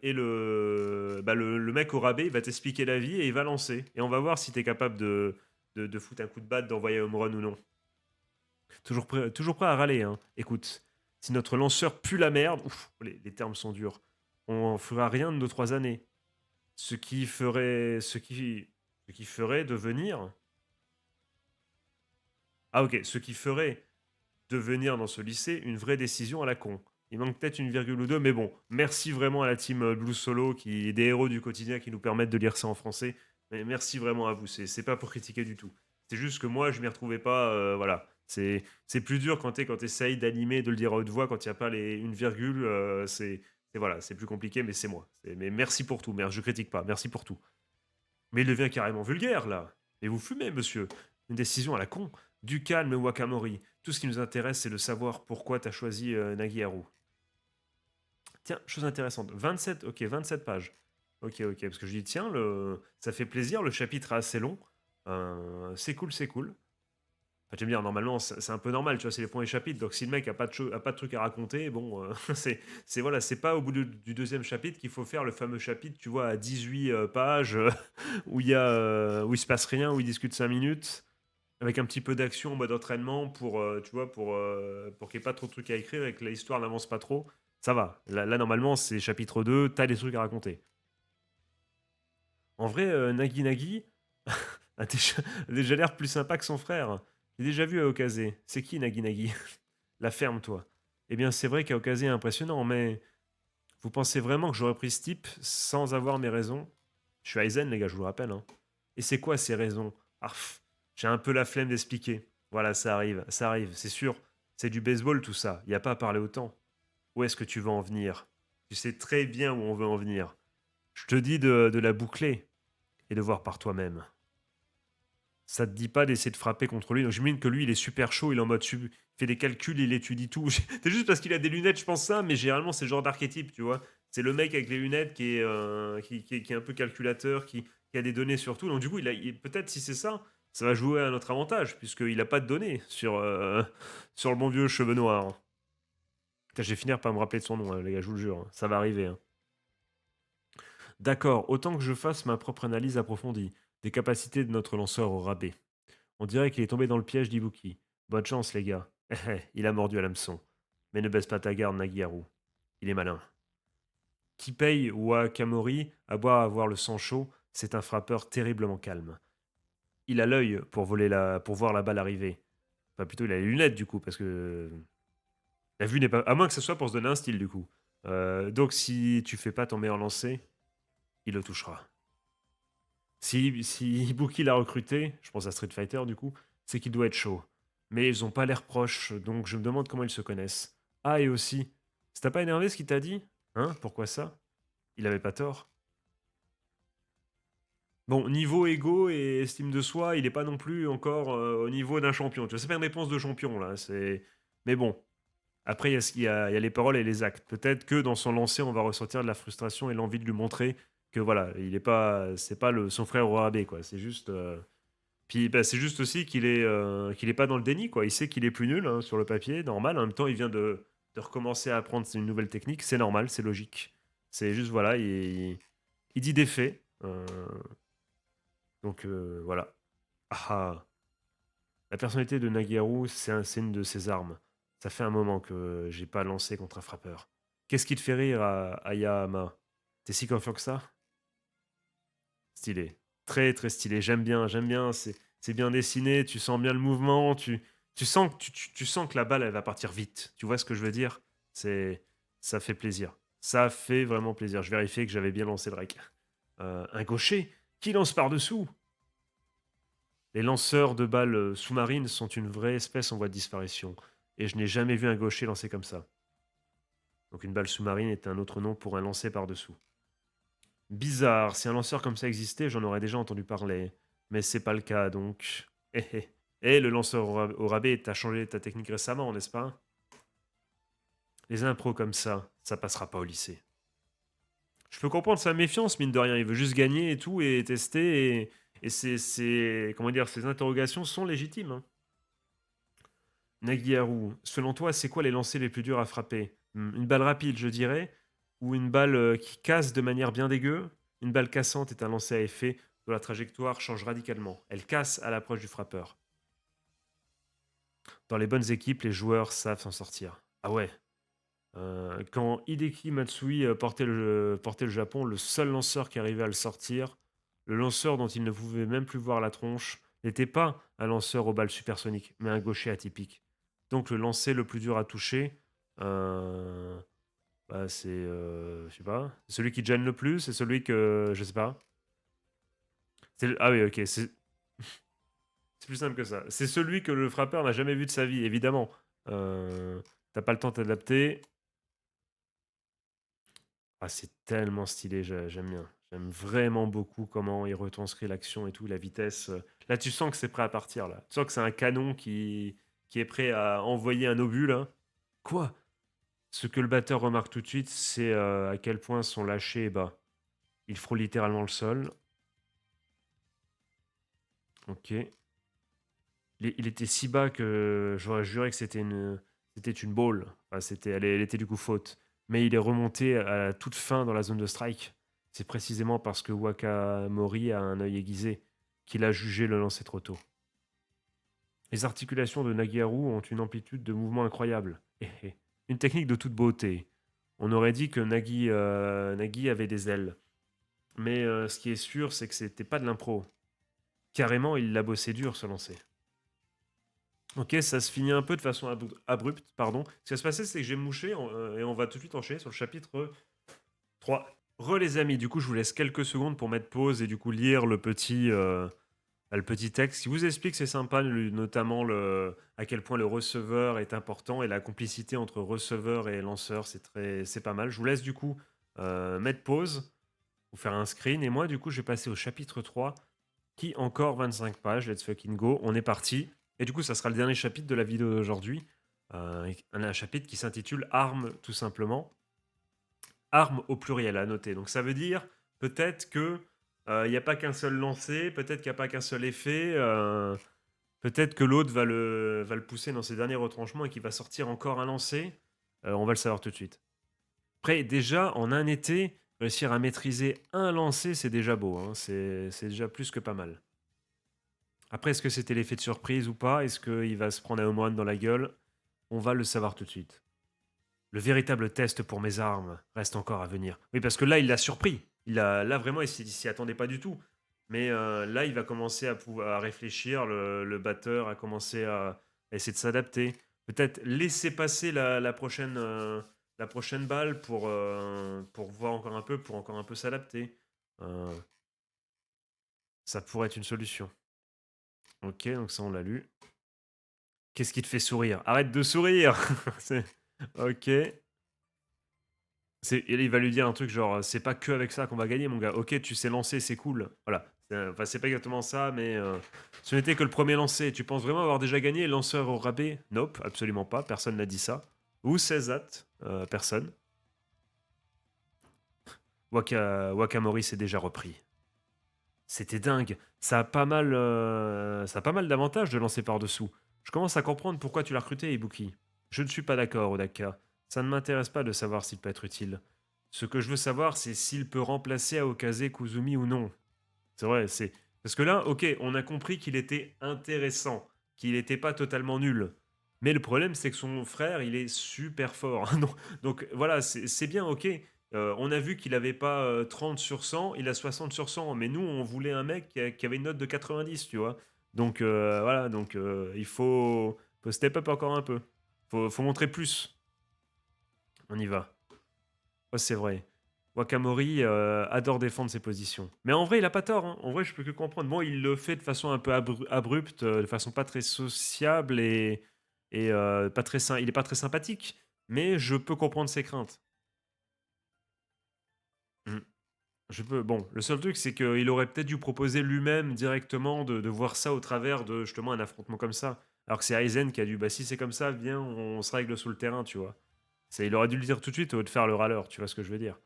A: mec au rabais, il va t'expliquer la vie et il va lancer. Et on va voir si t'es capable de foutre un coup de batte, d'envoyer home run ou non. Toujours prêt à râler, hein. Écoute, si notre lanceur pue la merde, ouf, les termes sont durs, on fera rien de nos 3 années. Ce qui ferait devenir... Ah ok, ce qui ferait devenir dans ce lycée une vraie décision à la con. Il manque peut-être une virgule ou deux, mais bon, merci vraiment à la team Blue Solo, qui est des héros du quotidien qui nous permettent de lire ça en français. Mais merci vraiment à vous, c'est pas pour critiquer du tout. C'est juste que moi, je m'y retrouvais pas, voilà. C'est plus dur quand tu essayes d'animer, de le dire à haute voix, quand il n'y a pas une virgule, voilà, c'est plus compliqué, mais c'est moi. Mais merci pour tout, merde, je critique pas, merci pour tout. Mais il devient carrément vulgaire, là. Et vous fumez, monsieur. Une décision à la con. Du calme, Wakamori. Tout ce qui nous intéresse, c'est de savoir pourquoi t'as choisi Nagiharu. Tiens, chose intéressante. 27, ok, 27 pages. Ok, ok, parce que je dis, tiens, ça fait plaisir, le chapitre est assez long. C'est cool, c'est cool. Enfin, tu vas me dire, normalement, c'est un peu normal, tu vois, c'est les premiers chapitres. Donc, si le mec a pas de truc à raconter, bon, voilà, c'est pas au bout du deuxième chapitre qu'il faut faire le fameux chapitre, tu vois, à 18 pages, où il se passe rien, où il discute 5 minutes, avec un petit peu d'action en mode entraînement pour, tu vois, pour qu'il n'y ait pas trop de trucs à écrire et que l'histoire n'avance pas trop. Ça va. Là, normalement, c'est chapitre 2, t'as des trucs à raconter. En vrai, Nagi Nagi a déjà l'air plus sympa que son frère. J'ai déjà vu à Okase. C'est qui Nagi Nagi? La ferme, toi. Eh bien, c'est vrai qu'Aokase est impressionnant, mais vous pensez vraiment que j'aurais pris ce type sans avoir mes raisons? Je suis Aizen, les gars, je vous le rappelle, hein. Et c'est quoi ces raisons? J'ai un peu la flemme d'expliquer. Voilà, ça arrive, c'est sûr. C'est du baseball tout ça, il n'y a pas à parler autant. Où est-ce que tu veux en venir? Tu sais très bien où on veut en venir. Je te dis de la boucler et de voir par toi-même. Ça te dit pas d'essayer de frapper contre lui. Donc j'imagine que lui, il est super chaud, il est en mode il fait des calculs, il étudie tout. C'est juste parce qu'il a des lunettes, je pense ça, mais généralement c'est le genre d'archétype, tu vois. C'est le mec avec les lunettes qui est un peu calculateur, qui a des données sur tout. Donc du coup, peut-être si c'est ça, ça va jouer à notre avantage, puisqu'il n'a pas de données sur le bon vieux cheveux noirs. Putain, je vais finir par me rappeler de son nom, les gars, je vous le jure, hein. Ça va arriver, hein. D'accord, autant que je fasse ma propre analyse approfondie des capacités de notre lanceur au rabais. On dirait qu'il est tombé dans le piège d'Ibuki. Bonne chance, les gars. Il a mordu à l'hameçon. Mais ne baisse pas ta garde, Nagiharu. Il est malin. Kipei Wakamori a beau avoir le sang chaud, c'est un frappeur terriblement calme. Il a l'œil pour voir la balle arriver. Enfin, plutôt, il a les lunettes, du coup, parce que la vue n'est pas... À moins que ce soit pour se donner un style, du coup. Donc, si tu fais pas ton meilleur lancer, il le touchera. Si Ibuki l'a recruté, je pense à Street Fighter du coup, c'est qu'il doit être chaud. Mais ils ont pas l'air proches, donc je me demande comment ils se connaissent. Ah, et aussi, ça t'a pas énervé ce qu'il t'a dit? Hein? Pourquoi ça? Il avait pas tort. Bon, niveau ego et estime de soi, il est pas non plus encore au niveau d'un champion. Tu vois, c'est pas une réponse de champion là. Mais bon, après il y a les paroles et les actes. Peut-être que dans son lancer, on va ressentir de la frustration et l'envie de lui montrer que voilà, c'est pas son frère au rabais quoi. C'est juste. Puis bah, c'est juste aussi qu'il est pas dans le déni, quoi. Il sait qu'il est plus nul hein, sur le papier, normal. En même temps, il vient de recommencer à apprendre une nouvelle technique. C'est normal, c'est logique. C'est juste, voilà, il dit des faits. Donc voilà. Ah, ah. La personnalité de Nagiharu, c'est une de ses armes. Ça fait un moment que j'ai pas lancé contre un frappeur. Qu'est-ce qui te fait rire à Yahama? T'es si confiant que ça? Stylé. Très, très stylé. J'aime bien. C'est bien dessiné. Tu sens bien le mouvement. Tu sens que la balle, elle va partir vite. Tu vois ce que je veux dire? C'est, ça fait plaisir. Ça fait vraiment plaisir. Je vérifiais que j'avais bien lancé le rec. Un gaucher qui lance par-dessous. Les lanceurs de balles sous-marines sont une vraie espèce en voie de disparition. Et je n'ai jamais vu un gaucher lancer comme ça. Donc une balle sous-marine est un autre nom pour un lancer par-dessous. Bizarre, si un lanceur comme ça existait, j'en aurais déjà entendu parler. Mais c'est pas le cas, donc... Le lanceur au rabais, t'as changé ta technique récemment, n'est-ce pas? Les impros comme ça passera pas au lycée. Je peux comprendre sa méfiance, mine de rien. Il veut juste gagner et tout, et tester, et comment dire, ses interrogations sont légitimes, hein. Nagiharu, selon toi, c'est quoi les lancers les plus durs à frapper? Une balle rapide, je dirais, ou une balle qui casse de manière bien dégueu? Une balle cassante est un lancer à effet dont la trajectoire change radicalement. Elle casse à l'approche du frappeur. Dans les bonnes équipes, les joueurs savent s'en sortir. Ah ouais. Quand Hideki Matsui portait le Japon, le seul lanceur qui arrivait à le sortir, le lanceur dont il ne pouvait même plus voir la tronche, n'était pas un lanceur aux balles supersoniques, mais un gaucher atypique. Donc le lancer le plus dur à toucher, euh, bah, c'est, je sais pas, c'est celui qui gêne le plus, c'est celui que, je sais pas. Ah oui, ok, c'est plus simple que ça. C'est celui que le frappeur n'a jamais vu de sa vie, évidemment. Euh, T'as pas le temps de t'adapter. Ah, c'est tellement stylé, j'aime bien. J'aime vraiment beaucoup comment il retranscrit l'action et tout, la vitesse. Là, tu sens que c'est prêt à partir, là. Tu sens que c'est un canon qui est prêt à envoyer un obus, là. Quoi? Ce que le batteur remarque tout de suite, c'est à quel point son lâcher est bas. Il frôle littéralement le sol. Ok. Il était si bas que j'aurais juré que c'était une ball. Enfin, elle était du coup faute. Mais il est remonté à la toute fin dans la zone de strike. C'est précisément parce que Wakamori a un œil aiguisé qu'il a jugé le lancer trop tôt. Les articulations de Nagiharu ont une amplitude de mouvement incroyable. Une technique de toute beauté. On aurait dit que Nagi avait des ailes. Mais ce qui est sûr, c'est que c'était pas de l'impro. Carrément, il l'a bossé dur, ce lancer. Ok, ça se finit un peu de façon abrupte, pardon. Ce qui va se passer, c'est que j'ai mouché et on va tout de suite enchaîner sur le chapitre 3. Les amis, du coup, je vous laisse quelques secondes pour mettre pause et du coup lire le petit texte qui vous explique, c'est sympa, notamment à quel point le receveur est important et la complicité entre receveur et lanceur, c'est pas mal. Je vous laisse du coup mettre pause, vous faire un screen et moi, du coup, je vais passer au chapitre 3 qui encore 25 pages, let's fucking go, on est parti. Et du coup, ça sera le dernier chapitre de la vidéo d'aujourd'hui. Un chapitre qui s'intitule Armes, tout simplement. Armes au pluriel à noter. Donc ça veut dire peut-être que il n'y a pas qu'un seul lancer, peut-être qu'il n'y a pas qu'un seul effet, peut-être que l'autre va le pousser dans ses derniers retranchements et qu'il va sortir encore un lancer. On va le savoir tout de suite. Après, déjà, en un été, réussir à maîtriser un lancer, c'est déjà beau. Hein. C'est déjà plus que pas mal. Après, est-ce que c'était l'effet de surprise ou pas? Est-ce qu'il va se prendre un home run dans la gueule? On va le savoir tout de suite. Le véritable test pour mes armes reste encore à venir. Oui, parce que là, il l'a surpris. Là, vraiment, il s'y attendait pas du tout. Mais là, il va commencer à réfléchir. Le batteur a commencé à essayer de s'adapter. Peut-être laisser passer la prochaine balle pour voir encore un peu, pour encore un peu s'adapter. Euh, Ça pourrait être une solution. Ok, donc ça, on l'a lu. Qu'est-ce qui te fait sourire? Arrête de sourire. Ok. Il va lui dire un truc genre, c'est pas que avec ça qu'on va gagner, mon gars. Ok, tu sais lancer, c'est cool. Voilà. Enfin, c'est pas exactement ça, mais ce n'était que le premier lancer. Tu penses vraiment avoir déjà gagné lanceur au rabais? Nope, absolument pas. Personne n'a dit ça. Who says that? Personne. Wakamori s'est déjà repris. C'était dingue. Ça a pas mal d'avantages de lancer par-dessous. Je commence à comprendre pourquoi tu l'as recruté, Ibuki. Je ne suis pas d'accord, Odaka. Ça ne m'intéresse pas de savoir s'il peut être utile. Ce que je veux savoir, c'est s'il peut remplacer Aokaze Kuzumi ou non. C'est vrai, c'est. Parce que là, ok, on a compris qu'il était intéressant, qu'il n'était pas totalement nul. Mais le problème, c'est que son frère, il est super fort. Donc, voilà, c'est bien, ok. On a vu qu'il n'avait pas 30 sur 100, il a 60 sur 100. Mais nous, on voulait un mec qui avait une note de 90, tu vois. Donc voilà, donc il faut step up encore un peu. Faut montrer plus. On y va. Oh, c'est vrai. Wakamori adore défendre ses positions. Mais en vrai, il a pas tort. Hein. En vrai, je peux que comprendre. Bon, il le fait de façon un peu abrupte, de façon pas très sociable et pas très il est pas très sympathique. Mais je peux comprendre ses craintes. Mm. Je peux. Bon, le seul truc, c'est qu'il aurait peut-être dû proposer lui-même directement de voir ça au travers de justement un affrontement comme ça. Alors que c'est Aizen qui a dû, bah si c'est comme ça, viens, on se règle sous le terrain, tu vois. Il aurait dû le dire tout de suite au lieu de faire le râleur, tu vois ce que je veux dire.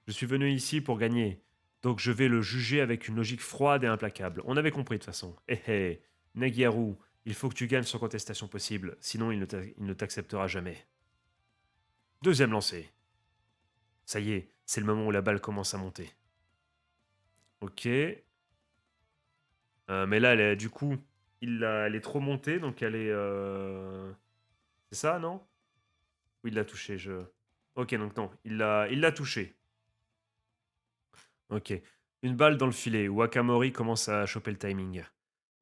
A: Je suis venu ici pour gagner, donc je vais le juger avec une logique froide et implacable. On avait compris de toute façon. Hé hé, Negiaru, il faut que tu gagnes sans contestation possible, sinon il ne t'acceptera jamais. Deuxième lancé. Ça y est, c'est le moment où la balle commence à monter. Ok. Mais là, du coup. Elle est trop montée, donc elle est... C'est ça, non? Oui, il l'a touché, Ok, donc non, il l'a touché. Ok. Une balle dans le filet. Wakamori commence à choper le timing.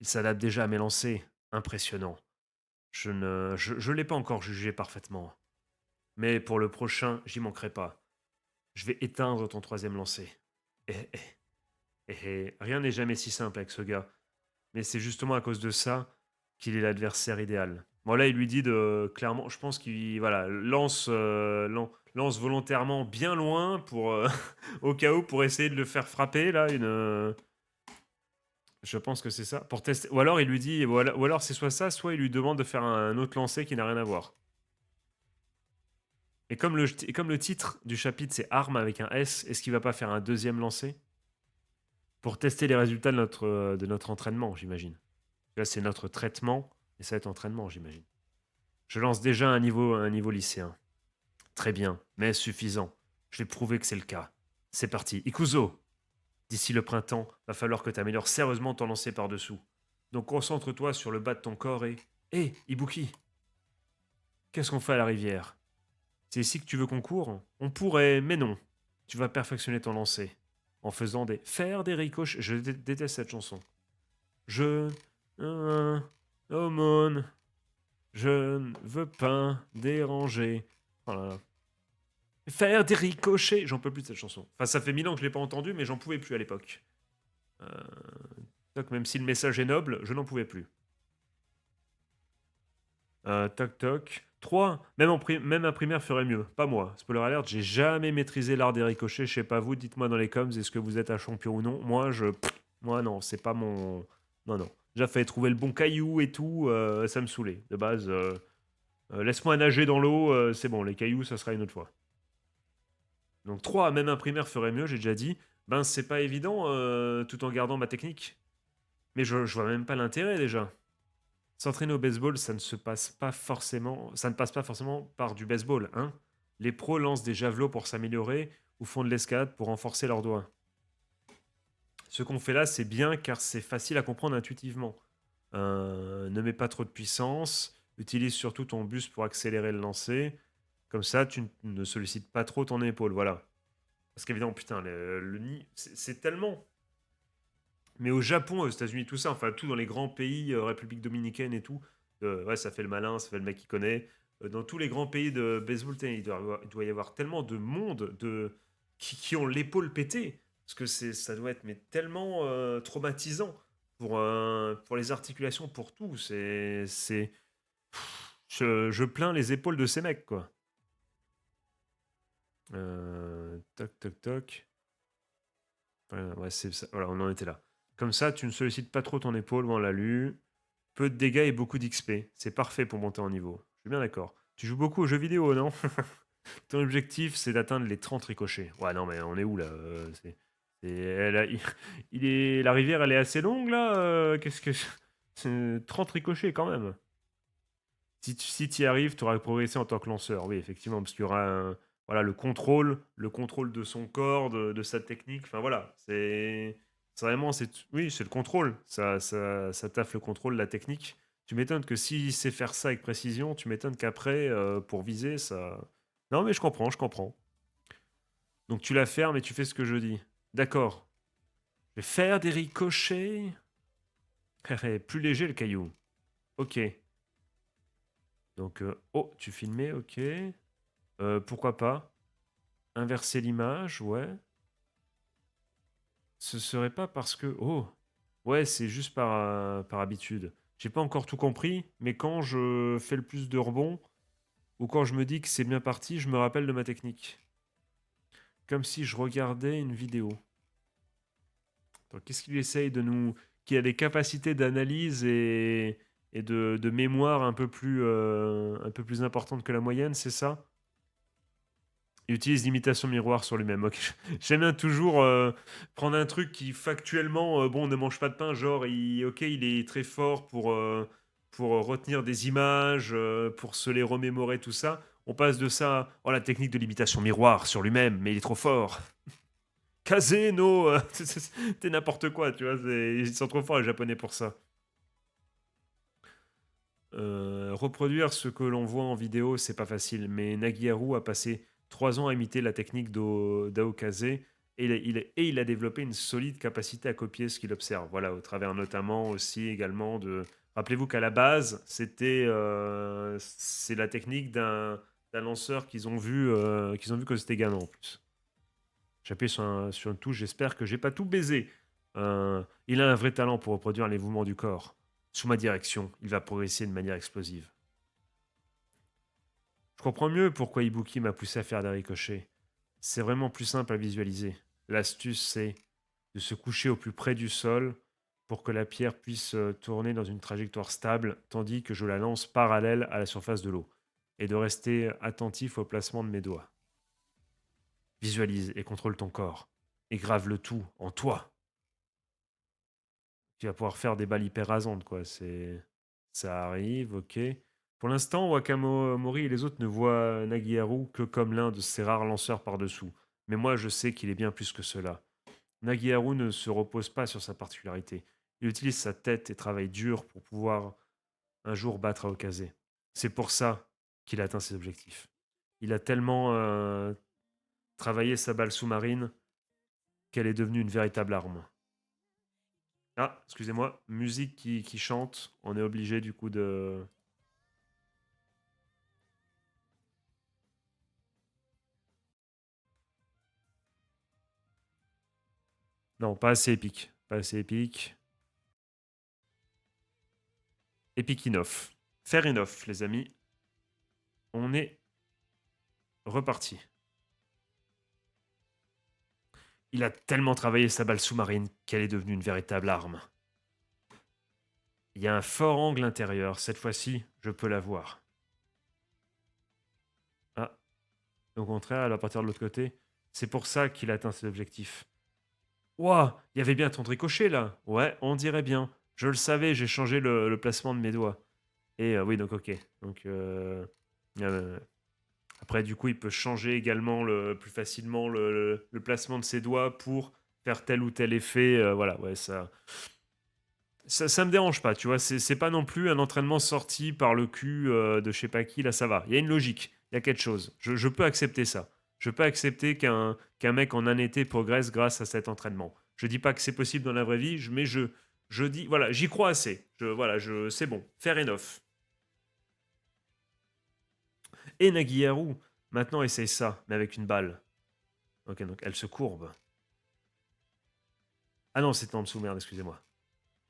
A: Il s'adapte déjà à mes lancers. Impressionnant. Je l'ai pas encore jugé parfaitement. Mais pour le prochain, j'y manquerai pas. Je vais éteindre ton troisième lancer. Eh, eh, rien n'est jamais si simple avec ce gars. Mais c'est justement à cause de ça qu'il est l'adversaire idéal. Bon là, il lui dit de clairement, je pense qu'il voilà lance volontairement bien loin pour au cas où pour essayer de le faire frapper là je pense que c'est ça pour tester. Ou alors il lui dit ou alors c'est soit ça, soit il lui demande de faire un autre lancer qui n'a rien à voir. Et comme le titre du chapitre c'est arme avec un S, est-ce qu'il va pas faire un deuxième lancer pour tester les résultats de notre entraînement, j'imagine. Là, c'est notre traitement et ça va être entraînement, j'imagine. Je lance déjà un niveau lycéen. Très bien, mais suffisant. Je vais prouver que c'est le cas. C'est parti. Ikuzo, d'ici le printemps, va falloir que tu améliores sérieusement ton lancer par-dessous. Donc concentre-toi sur le bas de ton corps et... Hé, Ibuki, qu'est-ce qu'on fait à la rivière? C'est ici que tu veux qu'on court? On pourrait, mais non. Tu vas perfectionner ton lancer en faisant des... Faire des ricochets. Je déteste cette chanson. Je... Aumône. Je ne veux pas déranger. Oh là là. Faire des ricochets. J'en peux plus de cette chanson. Enfin, ça fait 1000 ans que je l'ai pas entendue, mais j'en pouvais plus à l'époque. Euh, Toc, même si le message est noble, je n'en pouvais plus. Toc toc. 3. Même un primaire ferait mieux. Pas moi. Spoiler alert, j'ai jamais maîtrisé l'art des ricochets. Je sais pas vous, dites-moi dans les coms, est-ce que vous êtes un champion ou non? Moi non, c'est pas mon... Non, non. Déjà, fallait trouver le bon caillou et tout, ça me saoulait. De base, laisse-moi nager dans l'eau, c'est bon, les cailloux, ça sera une autre fois. Donc 3, même un primaire ferait mieux, j'ai déjà dit. Ben, c'est pas évident tout en gardant ma technique. Mais je vois même pas l'intérêt déjà. S'entraîner au baseball, ça ne passe pas forcément par du baseball, hein. Les pros lancent des javelots pour s'améliorer ou font de l'escalade pour renforcer leurs doigts. Ce qu'on fait là, c'est bien car c'est facile à comprendre intuitivement. Ne mets pas trop de puissance, utilise surtout ton buste pour accélérer le lancer. Comme ça, tu ne sollicites pas trop ton épaule, voilà. Parce qu'évidemment, putain, le nid, c'est tellement. Mais au Japon, aux États-Unis, tout ça, enfin, tout dans les grands pays, République dominicaine et tout, ouais, ça fait le malin, ça fait le mec qui connaît. Dans tous les grands pays de baseball, il doit y avoir tellement de monde qui ont l'épaule pétée. Parce que ça doit être mais tellement traumatisant pour les articulations, pour tout. Je plains les épaules de ces mecs, quoi. Toc, toc, toc. Ouais, c'est ça. Voilà, on en était là. Comme ça, tu ne sollicites pas trop ton épaule, on l'a lu. Peu de dégâts et beaucoup d'XP. C'est parfait pour monter en niveau. Je suis bien d'accord. Tu joues beaucoup aux jeux vidéo, non? Ton objectif, c'est d'atteindre les 30 ricochets. Ouais, non, mais on est où là? La rivière, elle est assez longue là? Qu'est-ce que. 30 ricochets quand même. Si tu y arrives, tu auras progressé en tant que lanceur. Oui, effectivement, parce qu'il y aura voilà, le contrôle de son corps, de sa technique. Enfin voilà, c'est vraiment, oui, c'est le contrôle. Ça taffe le contrôle, la technique. Tu m'étonnes que s'il sait faire ça avec précision, tu m'étonnes qu'après, pour viser, ça. Non, mais je comprends, je comprends. Donc tu la fermes et tu fais ce que je dis. D'accord. Je vais faire des ricochets. Plus léger le caillou. Ok. Donc, oh, tu filmais, ok. Pourquoi pas? Inverser l'image, ouais. Ce serait pas parce que... Oh, ouais, c'est juste par habitude. J'ai pas encore tout compris, mais quand je fais le plus de rebonds, ou quand je me dis que c'est bien parti, je me rappelle de ma technique. Comme si je regardais une vidéo. Donc, qu'est-ce qu'il essaye de nous... Qui a des capacités d'analyse et de mémoire un peu plus importantes que la moyenne, c'est ça? Il utilise l'imitation miroir sur lui-même. Ok. J'aime bien toujours prendre un truc qui factuellement, bon, ne mange pas de pain, genre, ok, il est très fort pour retenir des images, pour se les remémorer, tout ça. On passe de ça à oh, la technique de l'imitation miroir sur lui-même, mais il est trop fort. Kazeno, t'es n'importe quoi, tu vois. Ils sont trop forts les japonais pour ça. reproduire ce que l'on voit en vidéo, c'est pas facile, mais Nagiharu a passé 3 ans à imiter la technique d'Aokaze et il a développé une solide capacité à copier ce qu'il observe. Voilà, au travers notamment aussi également de rappelez-vous qu'à la base, c'est la technique d'un lanceur qu'ils ont vu que c'était gagnant en plus. J'appuie sur une touche, j'espère que j'ai pas tout baisé. Il a un vrai talent pour reproduire les mouvements du corps. Sous ma direction, il va progresser de manière explosive. Je comprends mieux pourquoi Ibuki m'a poussé à faire des ricochets. C'est vraiment plus simple à visualiser. L'astuce, c'est de se coucher au plus près du sol pour que la pierre puisse tourner dans une trajectoire stable, tandis que je la lance parallèle à la surface de l'eau, et de rester attentif au placement de mes doigts. Visualise et contrôle ton corps, et grave le tout en toi. Tu vas pouvoir faire des balles hyper rasantes, quoi. Ça arrive, ok. Pour l'instant, Wakamori et les autres ne voient Nagiharu que comme l'un de ces rares lanceurs par-dessous. Mais moi, je sais qu'il est bien plus que cela. Nagiharu ne se repose pas sur sa particularité. Il utilise sa tête et travaille dur pour pouvoir un jour battre Aokase. C'est pour ça qu'il a atteint ses objectifs. Il a tellement travaillé sa balle sous-marine qu'elle est devenue une véritable arme. Ah, excusez-moi, musique qui chante. On est obligé du coup de... Non, pas assez épique. Pas assez épique. Epic enough. Fair enough, les amis. On est reparti. Il a tellement travaillé sa balle sous-marine qu'elle est devenue une véritable arme. Il y a un fort angle intérieur. Cette fois-ci, je peux la voir. Ah, au contraire, elle va partir de l'autre côté. C'est pour ça qu'il a atteint ses objectifs. Ouah, il y avait bien ton ricochet là. Ouais, on dirait bien. Je le savais, j'ai changé le placement de mes doigts. Et oui, donc ok. Donc, euh, après, du coup, il peut changer également plus facilement le placement de ses doigts pour faire tel ou tel effet. Voilà, ouais, ça me dérange pas, tu vois. C'est pas non plus un entraînement sorti par le cul de je sais pas qui. Là, ça va. Il y a une logique, il y a quelque chose. Je peux accepter ça. Je peux accepter qu'un mec en un été progresse grâce à cet entraînement. Je dis pas que c'est possible dans la vraie vie, mais je dis, voilà, j'y crois assez. Voilà, c'est bon. Fair enough. Et Nagiharu, maintenant, essaye ça, mais avec une balle. Ok, donc elle se courbe. Ah non, c'était en dessous, merde, excusez-moi.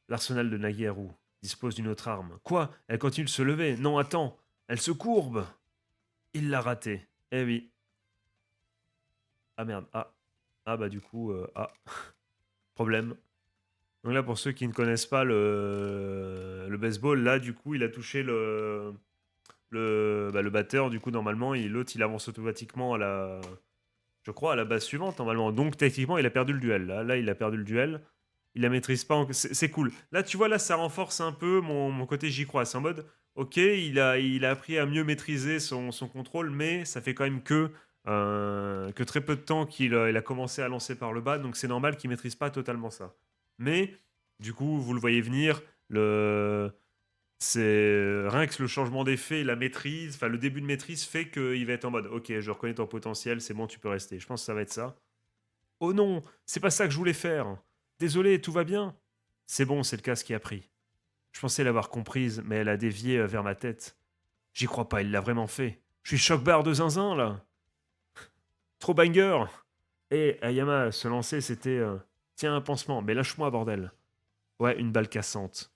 A: L'arsenal de Nagiharu dispose d'une autre arme. Quoi? Elle continue de se lever. Non, attends. Elle se courbe. Il l'a raté. Eh oui. Ah merde. Ah. Ah bah du coup, ah. Problème. Donc là, pour ceux qui ne connaissent pas le baseball, là, du coup, il a touché le batteur. Du coup, normalement, l'autre, il avance automatiquement je crois, à la base suivante, normalement. Donc, techniquement, il a perdu le duel. Là, il a perdu le duel. Il la maîtrise pas. C'est cool. Là, tu vois, là, ça renforce un peu mon côté j'y crois. C'est en mode, ok, il a appris à mieux maîtriser son contrôle, mais ça fait quand même que très peu de temps il a commencé à lancer par le bas, donc c'est normal qu'il maîtrise pas totalement ça. Mais, du coup, vous le voyez venir, c'est rien que le changement d'effet, la maîtrise, enfin le début de maîtrise fait qu'il va être en mode, ok, je reconnais ton potentiel, c'est bon, tu peux rester. Je pense que ça va être ça. Oh non, c'est pas ça que je voulais faire. Désolé, tout va bien. C'est bon, c'est le casque qui a pris. Je pensais l'avoir comprise, mais elle a dévié vers ma tête. J'y crois pas, il l'a vraiment fait. Je suis choc-barre de zinzin, là. Trop banger. Et Ayama, se lancer, c'était... Tiens, un pansement, mais lâche-moi, bordel. Ouais, une balle cassante.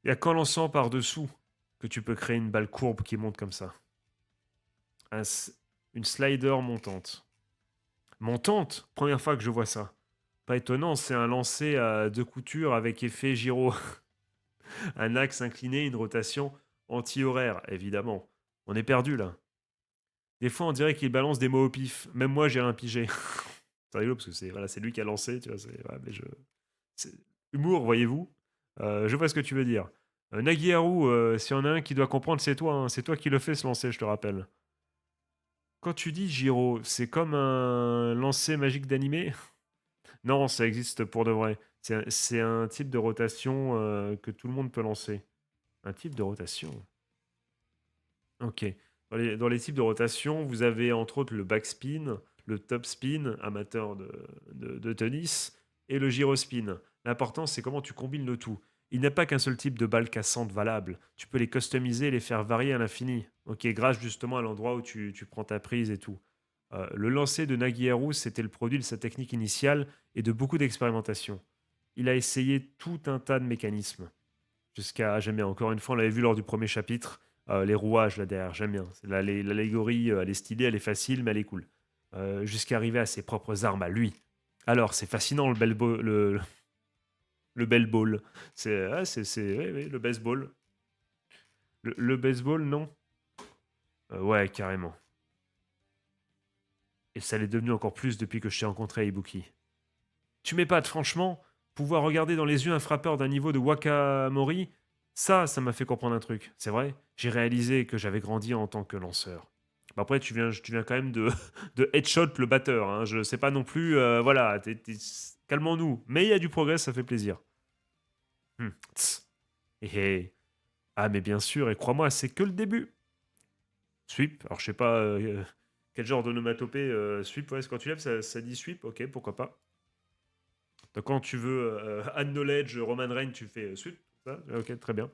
A: Il y a qu'en lançant par-dessous que tu peux créer une balle courbe qui monte comme ça. Un une slider montante. Montante? Première fois que je vois ça. Pas étonnant, c'est un lancer à deux coutures avec effet gyro. Un axe incliné, une rotation anti-horaire, évidemment. On est perdu là. Des fois, on dirait qu'il balance des mots au pif. Même moi, j'ai rien pigé. C'est rigolo parce que c'est lui qui a lancé, tu vois. Ouais, mais c'est- Humour, voyez-vous. Je vois ce que tu veux dire. Nagiharu, s'il y en a un qui doit comprendre, c'est toi. Hein. C'est toi qui le fais ce lancer, je te rappelle. Quand tu dis gyro, c'est comme un lancer magique d'animé? Non, ça existe pour de vrai. C'est un type de rotation que tout le monde peut lancer. Un type de rotation. Ok. Dans les types de rotation, vous avez entre autres le backspin, le topspin, amateur de tennis, et le gyrospin. L'important, c'est comment tu combines le tout. Il n'y a pas qu'un seul type de balle cassante valable. Tu peux les customiser et les faire varier à l'infini. Ok, grâce justement à l'endroit où tu prends ta prise et tout. Le lancer de Nagieru, c'était le produit de sa technique initiale et de beaucoup d'expérimentation. Il a essayé tout un tas de mécanismes. Jusqu'à, j'aime bien, encore une fois, on l'avait vu lors du premier chapitre, les rouages là derrière, j'aime bien. L'allégorie, elle est stylée, elle est facile, mais elle est cool. Jusqu'à arriver à ses propres armes à lui. Alors, c'est fascinant le bell ball. Oui, le baseball. Le baseball, non. Ouais, carrément. Et ça l'est devenu encore plus depuis que je t'ai rencontré à Ibuki. Tu m'épates, franchement, pouvoir regarder dans les yeux un frappeur d'un niveau de Wakamori, ça m'a fait comprendre un truc. C'est vrai, j'ai réalisé que j'avais grandi en tant que lanceur. Bah après, tu viens quand même de, de headshot le batteur. Hein. Je sais pas non plus, voilà, calmons-nous. Mais il y a du progrès, ça fait plaisir. Tss. Ah, mais bien sûr, et crois-moi, c'est que le début. Sweep, alors je sais pas quel genre d'onomatopée sweep, ouais, quand tu lèves, ça dit sweep, ok, pourquoi pas. Donc quand tu veux acknowledge Roman Reigns, tu fais sweep, ça, ok, très bien.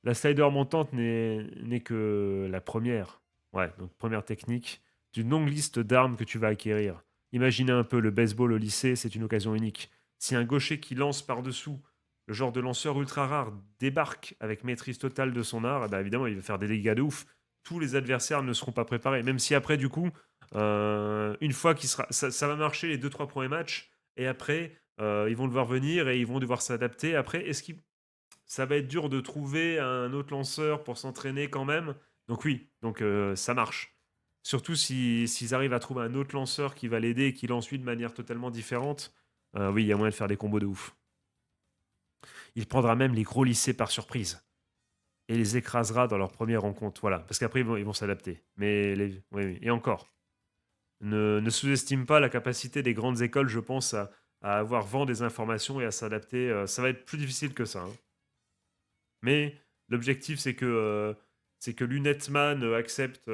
A: La slider montante n'est que la première. Ouais, donc première technique d'une longue liste d'armes que tu vas acquérir. Imaginez un peu le baseball au lycée, c'est une occasion unique. Si un gaucher qui lance par-dessous, le genre de lanceur ultra rare, débarque avec maîtrise totale de son art, bah évidemment, il va faire des dégâts de ouf. Tous les adversaires ne seront pas préparés. Même si après, du coup, une fois qu'il sera. Ça va marcher les deux trois premiers matchs, et après, ils vont devoir venir et ils vont devoir s'adapter. Après, ça va être dur de trouver un autre lanceur pour s'entraîner quand même. Donc oui, donc ça marche. Surtout s'ils arrivent à trouver un autre lanceur qui va l'aider et qui lance lui de manière totalement différente. Oui, il y a moyen de faire des combos de ouf. Il prendra même les gros lycées par surprise et les écrasera dans leur première rencontre. Voilà, parce qu'après ils vont s'adapter. Mais oui, oui. Et encore, ne sous-estime pas la capacité des grandes écoles, je pense, à avoir vent des informations et à s'adapter. Ça va être plus difficile que ça. Hein. Mais l'objectif, c'est que Lunetman accepte,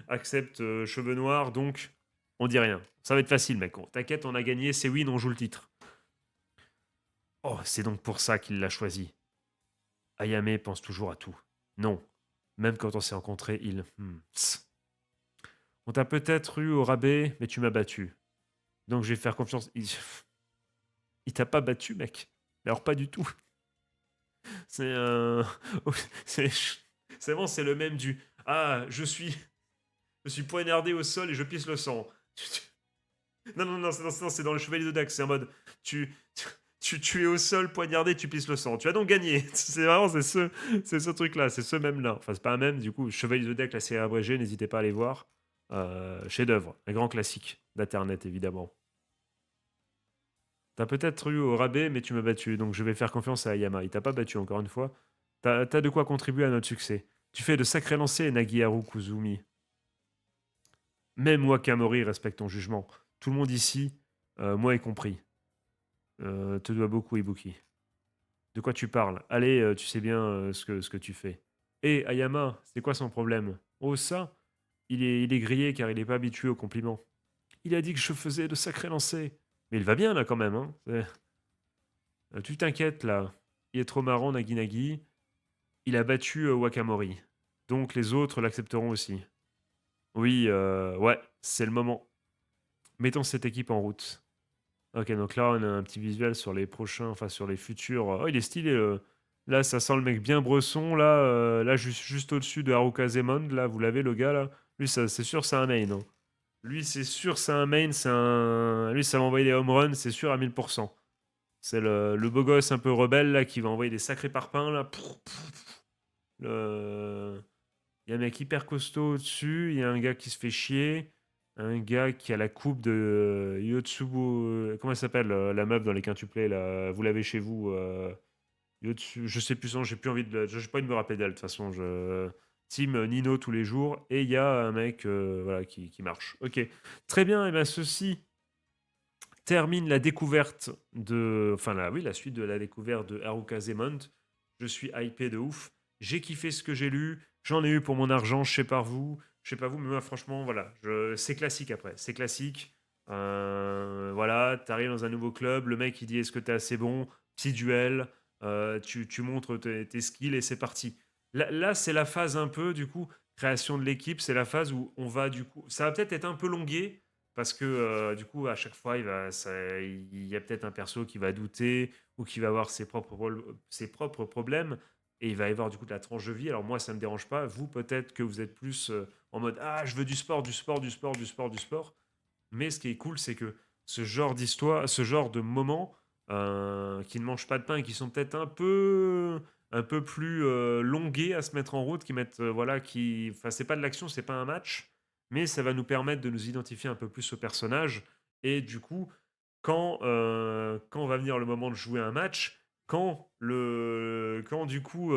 A: accepte Cheveux Noirs, donc on dit rien. Ça va être facile, mec. T'inquiète, on a gagné, c'est win, on joue le titre. Oh, c'est donc pour ça qu'il l'a choisi. Ayame pense toujours à tout. Non, même quand on s'est rencontrés, On t'a peut-être eu au rabais, mais tu m'as battu. Donc je vais faire confiance. Il t'a pas battu, mec. Mais alors pas du tout. C'est un... c'est... C'est bon, c'est le même du... Ah, je suis poignardé au sol et je pisse le sang. Non, non, non, c'est dans le Chevalier de Dax. C'est en mode, tu, tu es au sol, poignardé, tu pisses le sang. Tu as donc gagné. C'est vraiment, c'est ce truc-là, c'est ce même-là. Enfin, c'est pas un même, du coup, Chevalier de Dax, la série abrégée, n'hésitez pas à aller voir. Chef-d'œuvre, un grand classique d'Internet, évidemment. T'as peut-être eu au rabais, mais tu m'as battu, donc je vais faire confiance à Ayama. Il t'a pas battu, encore une fois. T'as de quoi contribuer à notre succès. Tu fais de sacrés lancers, Nagiharu Kuzumi. Même Wakamori respecte ton jugement. Tout le monde ici, moi y compris, te doit beaucoup, Ibuki. De quoi tu parles? Allez, tu sais bien ce que tu fais. Hé, Ayama, c'est quoi son problème? Oh, ça? Il est grillé car il n'est pas habitué aux compliments. Il a dit que je faisais de sacrés lancers. Mais il va bien là quand même, hein. Tu t'inquiètes là. Il est trop marrant, Nagi Nagi. Il a battu Wakamori. Donc les autres l'accepteront aussi. Oui, ouais, c'est le moment. Mettons cette équipe en route. Ok, donc là, on a un petit visuel sur les prochains, enfin sur les futurs. Oh, il est stylé. Là, ça sent le mec bien bresson. Là, juste au-dessus de Haruka Zemon. Là, vous l'avez, le gars, là. Lui, c'est sûr, c'est un main. Hein. Lui, c'est sûr, c'est un main. Lui, ça va envoyer des home runs, c'est sûr, à 1000%. C'est le beau gosse un peu rebelle, là, qui va envoyer des sacrés parpaings, là. Le... Il y a un mec hyper costaud au-dessus. Il y a un gars qui se fait chier. Un gars qui a la coupe de Yotsubu. Comment elle s'appelle la meuf dans les quintuplés là. Vous l'avez chez vous. Yotsu, je sais plus son nom, j'ai plus envie de. J'ai pas envie de me rappeler d'elle de toute façon. Team Nino tous les jours. Et il y a un mec voilà, qui marche. Ok. Très bien. Et bien ceci termine la découverte de. Enfin, oui, la suite de la découverte de Haruka Zemont. Je suis hypé de ouf. j'ai kiffé ce que j'ai lu, j'en ai eu pour mon argent, je sais pas vous, mais moi franchement, voilà, c'est classique après, c'est classique. Voilà, t'arrives dans un nouveau club, le mec il dit est-ce que t'es assez bon, petit duel, tu montres tes skills et c'est parti. Là, c'est la phase un peu, du coup, création de l'équipe, c'est la phase où on va, du coup, ça va peut-être être un peu longué, parce que, du coup, à chaque fois, il y a peut-être un perso qui va douter, ou qui va avoir ses propres problèmes, et il va y avoir, du coup, de la tranche de vie. Alors moi, ça ne me dérange pas. Vous, peut-être que vous êtes plus en mode, ah, je veux du sport, du sport, du sport, du sport, du sport. Mais ce qui est cool, c'est que ce genre d'histoire, ce genre de moments qui ne mangent pas de pain et qui sont peut-être un peu plus longués à se mettre en route, qui mettent, voilà, qui, enfin, c'est pas de l'action, c'est pas un match, mais ça va nous permettre de nous identifier un peu plus au personnage. Et du coup, quand va venir le moment de jouer un match, quand du coup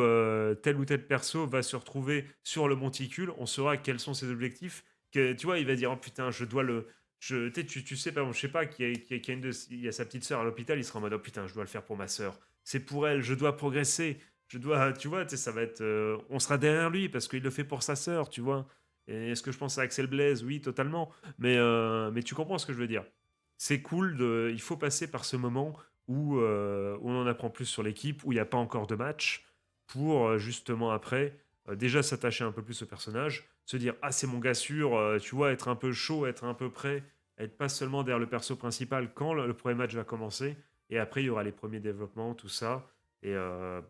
A: tel ou tel perso va se retrouver sur le monticule, on saura quels sont ses objectifs. Tu vois, il va dire oh putain, je dois le, tu sais, par exemple, je sais pas, il y a sa petite sœur à l'hôpital, il sera en mode oh putain, je dois le faire pour ma sœur. C'est pour elle, je dois progresser. Je dois, tu vois, tu sais, ça va être. On sera derrière lui parce qu'il le fait pour sa sœur, tu vois. Et est-ce que je pense à Axel Blaise? Oui, totalement. Mais tu comprends ce que je veux dire. C'est cool, il faut passer par ce moment où on en apprend plus sur l'équipe, où il n'y a pas encore de match, pour justement après, déjà s'attacher un peu plus au personnage, se dire ah c'est mon gars sûr, tu vois, être un peu chaud, être un peu prêt, être pas seulement derrière le perso principal quand le premier match va commencer, et après il y aura les premiers développements, tout ça, et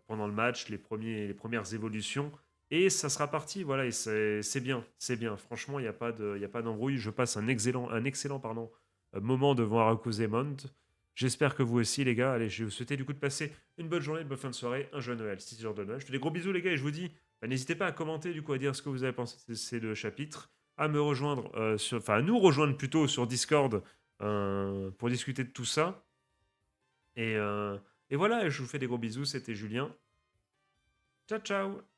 A: pendant le match, les premières évolutions, et ça sera parti, voilà, et c'est bien. Franchement, il y a pas d'embrouille. Je passe un excellent pardon, moment devant Harakuzemon. J'espère que vous aussi, les gars. Allez, je vais vous souhaiter du coup de passer une bonne journée, une bonne fin de soirée, un joyeux Noël, 6 jours de Noël. Je vous fais des gros bisous, les gars, et je vous dis, bah, n'hésitez pas à commenter, du coup, à dire ce que vous avez pensé de ces deux chapitres, à me rejoindre, enfin, à nous rejoindre plutôt sur Discord pour discuter de tout ça. Et, euh, et voilà, je vous fais des gros bisous. C'était Julien. Ciao, ciao!